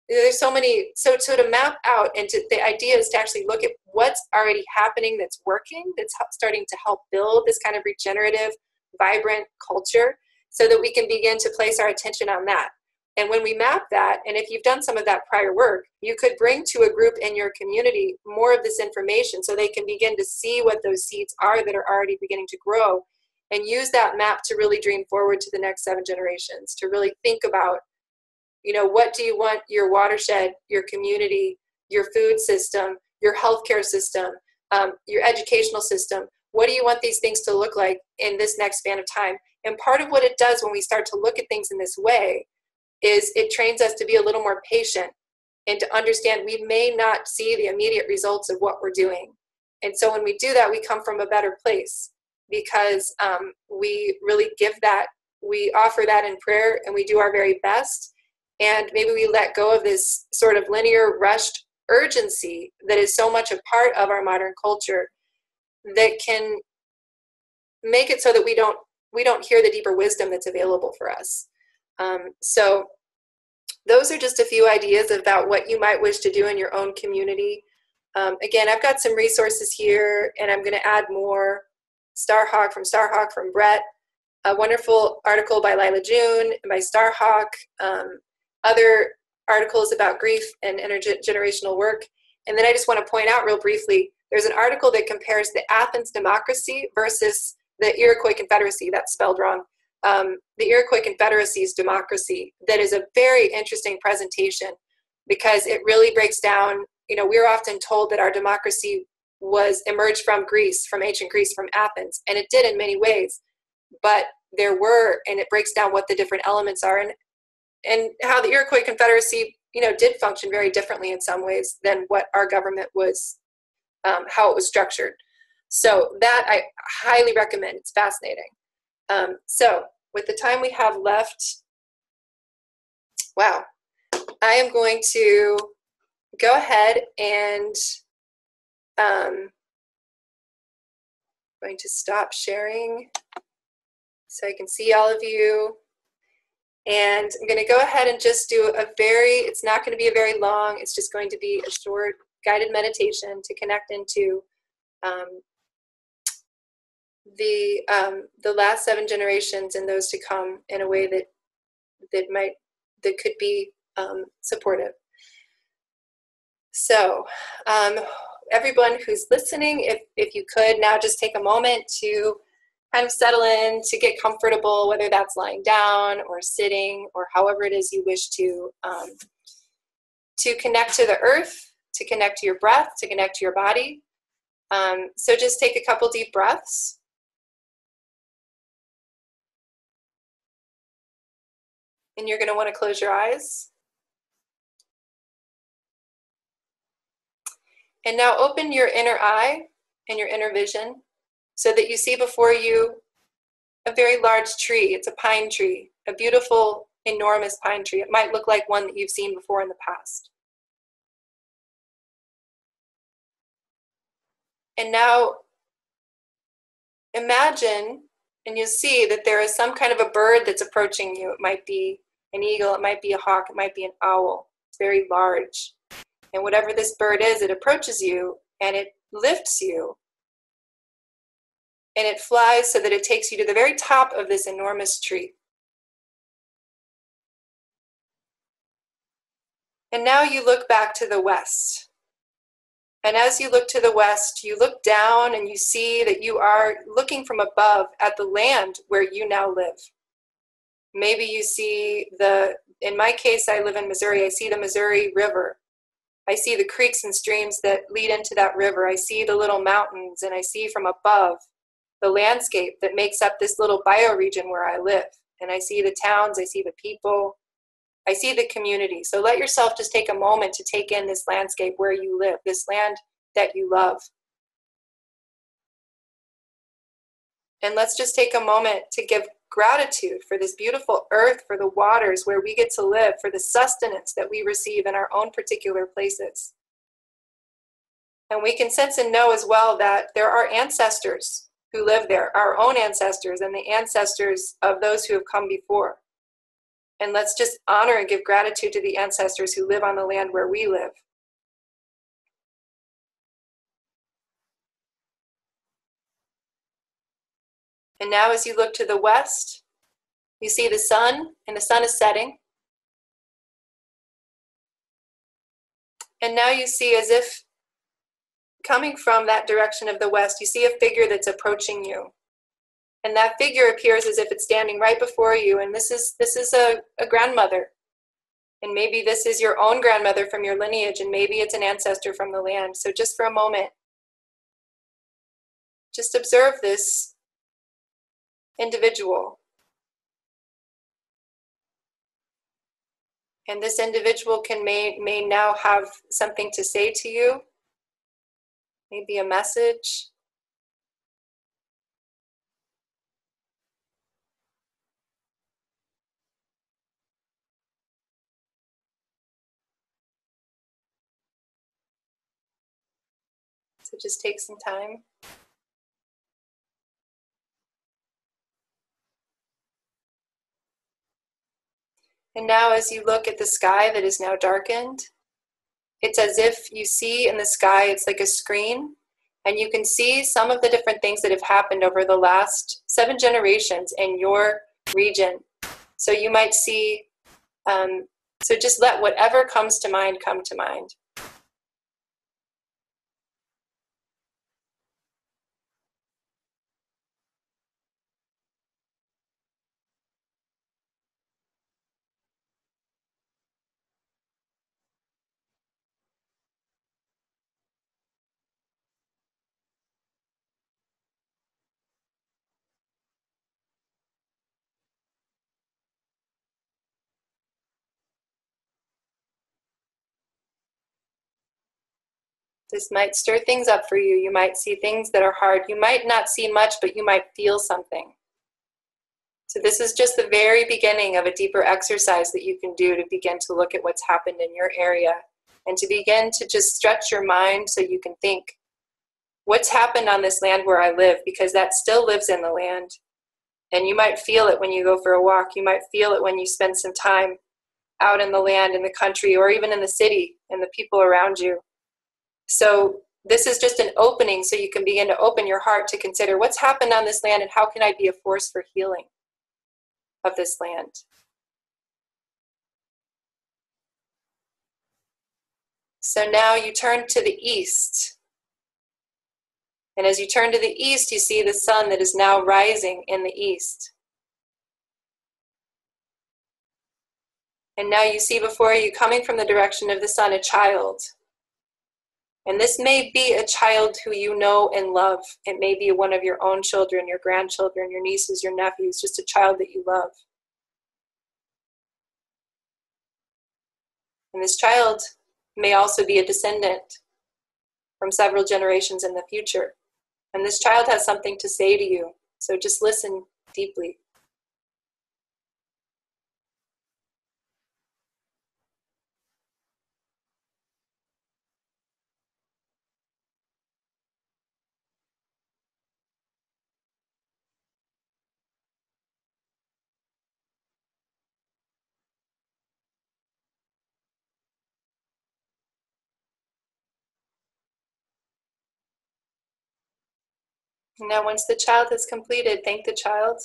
There's so many, so to map out, and the idea is to actually look at what's already happening that's working, that's starting to help build this kind of regenerative, vibrant culture, so that we can begin to place our attention on that. And when we map that, and if you've done some of that prior work, you could bring to a group in your community more of this information so they can begin to see what those seeds are that are already beginning to grow, and use that map to really dream forward to the next 7 generations, to really think about, you know, what do you want your watershed, your community, your food system, your healthcare system, your educational system, what do you want these things to look like in this next span of time? And part of what it does when we start to look at things in this way is it trains us to be a little more patient and to understand we may not see the immediate results of what we're doing. And so when we do that, we come from a better place, because we really give that, we offer that in prayer, and we do our very best. And maybe we let go of this sort of linear, rushed urgency that is so much a part of our modern culture, that can make it so that we don't hear the deeper wisdom that's available for us. So those are just a few ideas about what you might wish to do in your own community. Again, I've got some resources here, and I'm going to add more. Starhawk from Brett, a wonderful article by Lila June, by Starhawk, other articles about grief and intergenerational work. And then I just want to point out real briefly, there's an article that compares the Athens democracy versus the Iroquois Confederacy. That's spelled wrong. The Iroquois Confederacy's democracy. That is a very interesting presentation, because it really breaks down, you know, we're often told that our democracy was emerged from Greece, from ancient Greece, from Athens, and it did in many ways, but there were, and it breaks down what the different elements are, and how the Iroquois Confederacy, you know, did function very differently in some ways than what our government was, how it was structured. So that I highly recommend. It's fascinating. So with the time we have left, wow, I am going to go ahead and going to stop sharing so I can see all of you. And I'm going to go ahead and just do it's not going to be a very long, it's just going to be a short guided meditation to connect into the last 7 generations and those to come in a way that could be supportive. So everyone who's listening, if you could now just take a moment to kind of settle in, to get comfortable, whether that's lying down or sitting or however it is you wish to connect to the earth, to connect to your breath, to connect to your body. So just take a couple deep breaths. And you're going to want to close your eyes. And now open your inner eye and your inner vision so that you see before you a very large tree. It's a pine tree, a beautiful, enormous pine tree. It might look like one that you've seen before in the past. And now imagine, and you'll see that there is some kind of a bird that's approaching you. It might be an eagle, it might be a hawk, it might be an owl. It's very large. And whatever this bird is, it approaches you and it lifts you. And it flies so that it takes you to the very top of this enormous tree. And now you look back to the west. And as you look to the west, you look down and you see that you are looking from above at the land where you now live. Maybe you see in my case, I live in Missouri, I see the Missouri River. I see the creeks and streams that lead into that river. I see the little mountains, and I see from above the landscape that makes up this little bioregion where I live. And I see the towns, I see the people, I see the community. So let yourself just take a moment to take in this landscape where you live, this land that you love. And let's just take a moment to give gratitude for this beautiful earth, for the waters where we get to live, for the sustenance that we receive in our own particular places. And we can sense and know as well that there are ancestors who live there, our own ancestors and the ancestors of those who have come before. And let's just honor and give gratitude to the ancestors who live on the land where we live. And now as you look to the west, You see the sun, and the sun is setting. And now you see, as if coming from that direction of the west, you see a figure that's approaching you. And that figure appears as if it's standing right before you. And this is a grandmother. And maybe this is your own grandmother from your lineage, and maybe it's an ancestor from the land. So just for a moment, just observe this individual. And this individual may now have something to say to you, maybe a message. So just take some time. And now as you look at the sky that is now darkened, it's as if you see in the sky, it's like a screen, and you can see some of the different things that have happened over the last 7 generations in your region. So you might see, so just let whatever comes to mind come to mind. This might stir things up for you. You might see things that are hard. You might not see much, but you might feel something. So this is just the very beginning of a deeper exercise that you can do to begin to look at what's happened in your area and to begin to just stretch your mind so you can think, what's happened on this land where I live? Because that still lives in the land. And you might feel it when you go for a walk. You might feel it when you spend some time out in the land, in the country, or even in the city and the people around you. So this is just an opening so you can begin to open your heart to consider what's happened on this land and how can I be a force for healing of this land. So now you turn to the east. And as you turn to the east, you see the sun that is now rising in the east. And now you see before you, coming from the direction of the sun, a child. And this may be a child who you know and love. It may be one of your own children, your grandchildren, your nieces, your nephews, just a child that you love. And this child may also be a descendant from several generations in the future. And this child has something to say to you. So just listen deeply. Now, once the child has completed, thank the child.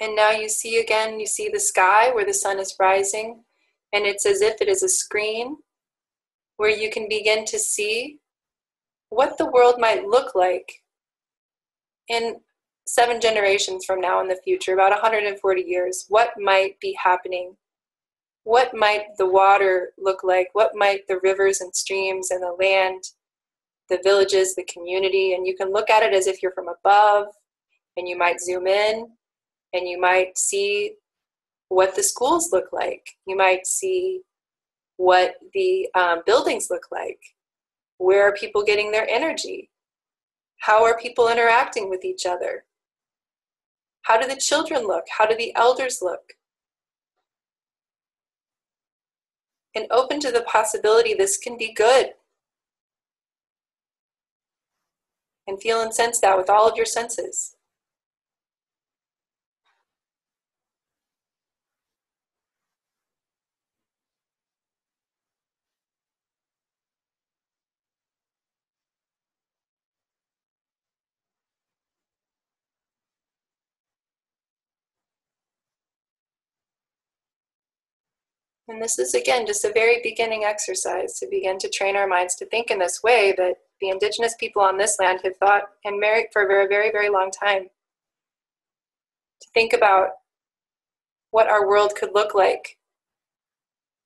And now you see again, you see the sky where the sun is rising, and it's as if it is a screen where you can begin to see what the world might look like in 7 generations from now in the future, about 140 years. What might be happening? What might the water look like? What might the rivers and streams and the land, the villages, the community? And you can look at it as if you're from above, and you might zoom in, and you might see what the schools look like. You might see what the buildings look like. Where are people getting their energy? How are people interacting with each other? How do the children look? How do the elders look? And open to the possibility this can be good. And feel and sense that with all of your senses. And this is, again, just a very beginning exercise to begin to train our minds to think in this way that the indigenous people on this land have thought and married for a very, very, very long time. To think about what our world could look like.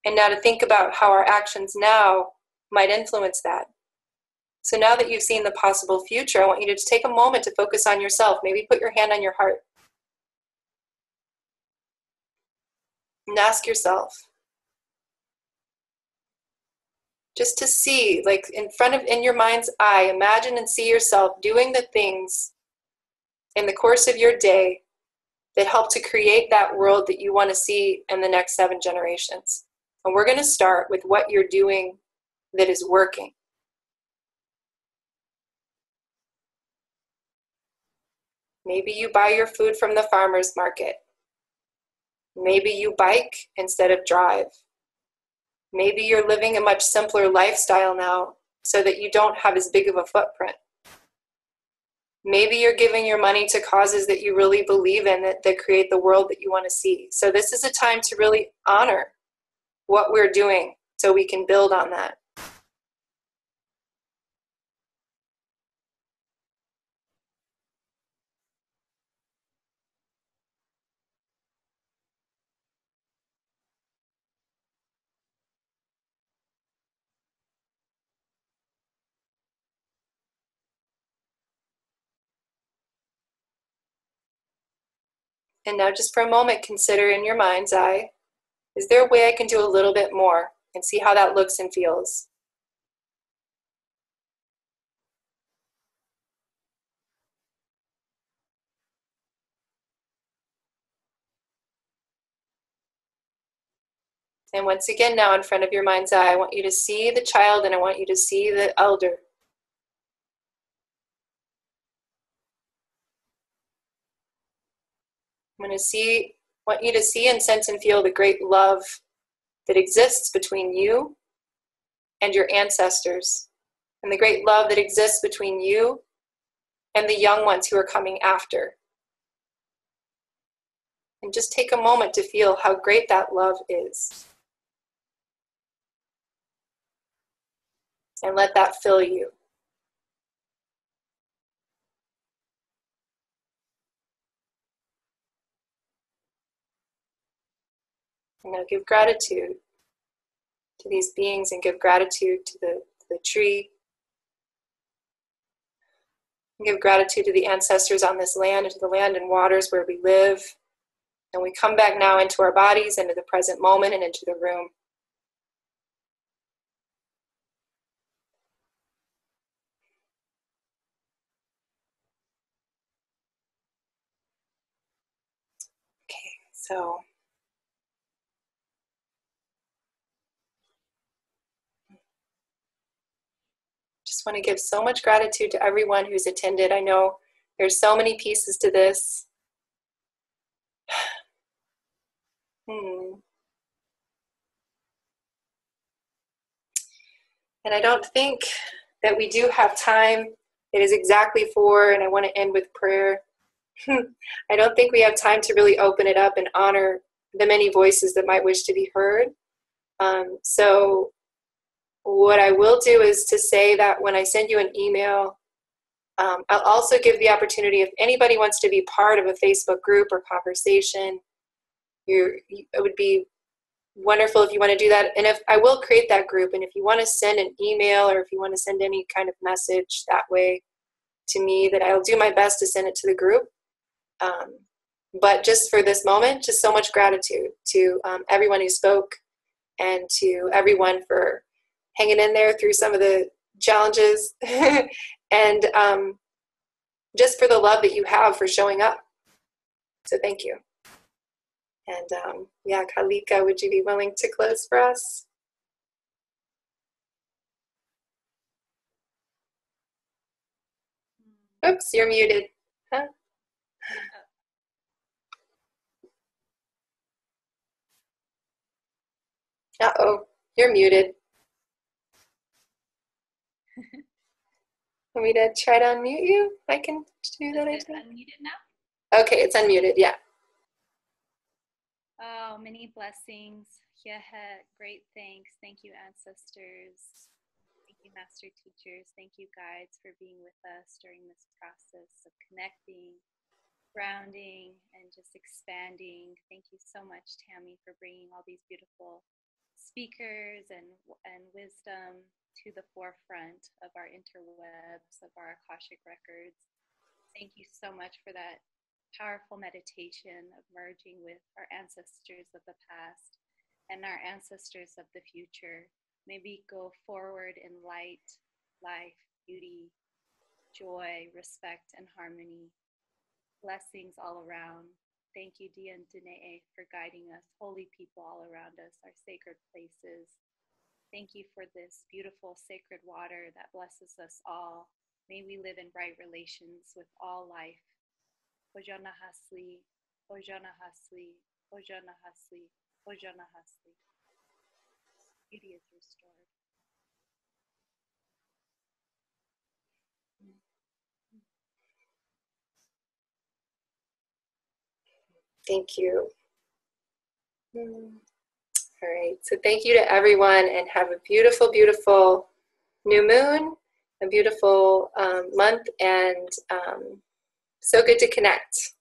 And now to think about how our actions now might influence that. So now that you've seen the possible future, I want you to just take a moment to focus on yourself. Maybe put your hand on your heart. And ask yourself, just to see, like in your mind's eye, imagine and see yourself doing the things in the course of your day that help to create that world that you want to see in the next 7 generations. And we're going to start with what you're doing that is working. Maybe you buy your food from the farmer's market. Maybe you bike instead of drive. Maybe you're living a much simpler lifestyle now so that you don't have as big of a footprint. Maybe you're giving your money to causes that you really believe in that create the world that you want to see. So this is a time to really honor what we're doing so we can build on that. And now just for a moment, consider in your mind's eye, is there a way I can do a little bit more and see how that looks and feels? And once again, now in front of your mind's eye, I want you to see the child and I want you to see the elder. Want you to see and sense and feel the great love that exists between you and your ancestors, and the great love that exists between you and the young ones who are coming after. And just take a moment to feel how great that love is. And let that fill you. And now give gratitude to these beings and give gratitude to the tree. And give gratitude to the ancestors on this land and to the land and waters where we live. And we come back now into our bodies, into the present moment, and into the room. Okay, so just want to give so much gratitude to everyone who's attended. I know there's so many pieces to this. And I don't think that we do have time. It is exactly 4, and I want to end with prayer. I don't think we have time to really open it up and honor the many voices that might wish to be heard. So what I will do is to say that when I send you an email, I'll also give the opportunity if anybody wants to be part of a Facebook group or conversation, it would be wonderful if you want to do that. And if I will create that group, and if you want to send an email or if you want to send any kind of message that way to me, that I'll do my best to send it to the group. But just for this moment, just so much gratitude to everyone who spoke and to everyone for hanging in there through some of the challenges and just for the love that you have for showing up. So thank you. And yeah, Kalika, would you be willing to close for us? Oops, you're muted. Huh? Uh-oh, you're muted. Want me to try to unmute you? I can do that. Is it unmuted now? Okay, it's unmuted, yeah. Oh, many blessings. Yeah, great thanks. Thank you, ancestors. Thank you, master teachers. Thank you, guides, for being with us during this process of connecting, grounding, and just expanding. Thank you so much, Tami, for bringing all these beautiful speakers and wisdom to the forefront of our interwebs, of our Akashic records. Thank you so much for that powerful meditation of merging with our ancestors of the past and our ancestors of the future. May we go forward in light, life, beauty, joy, respect, and harmony. Blessings all around. Thank you, Dia and Danae, for guiding us, holy people all around us, our sacred places. Thank you for this beautiful sacred water that blesses us all. May we live in right relations with all life. Ojana Hasli, Ojana Hasli, Ojana Hasli, Ojana Hasli. Beauty is restored. Thank you. All right, so thank you to everyone, and have a beautiful, beautiful new moon, a beautiful month, and so good to connect.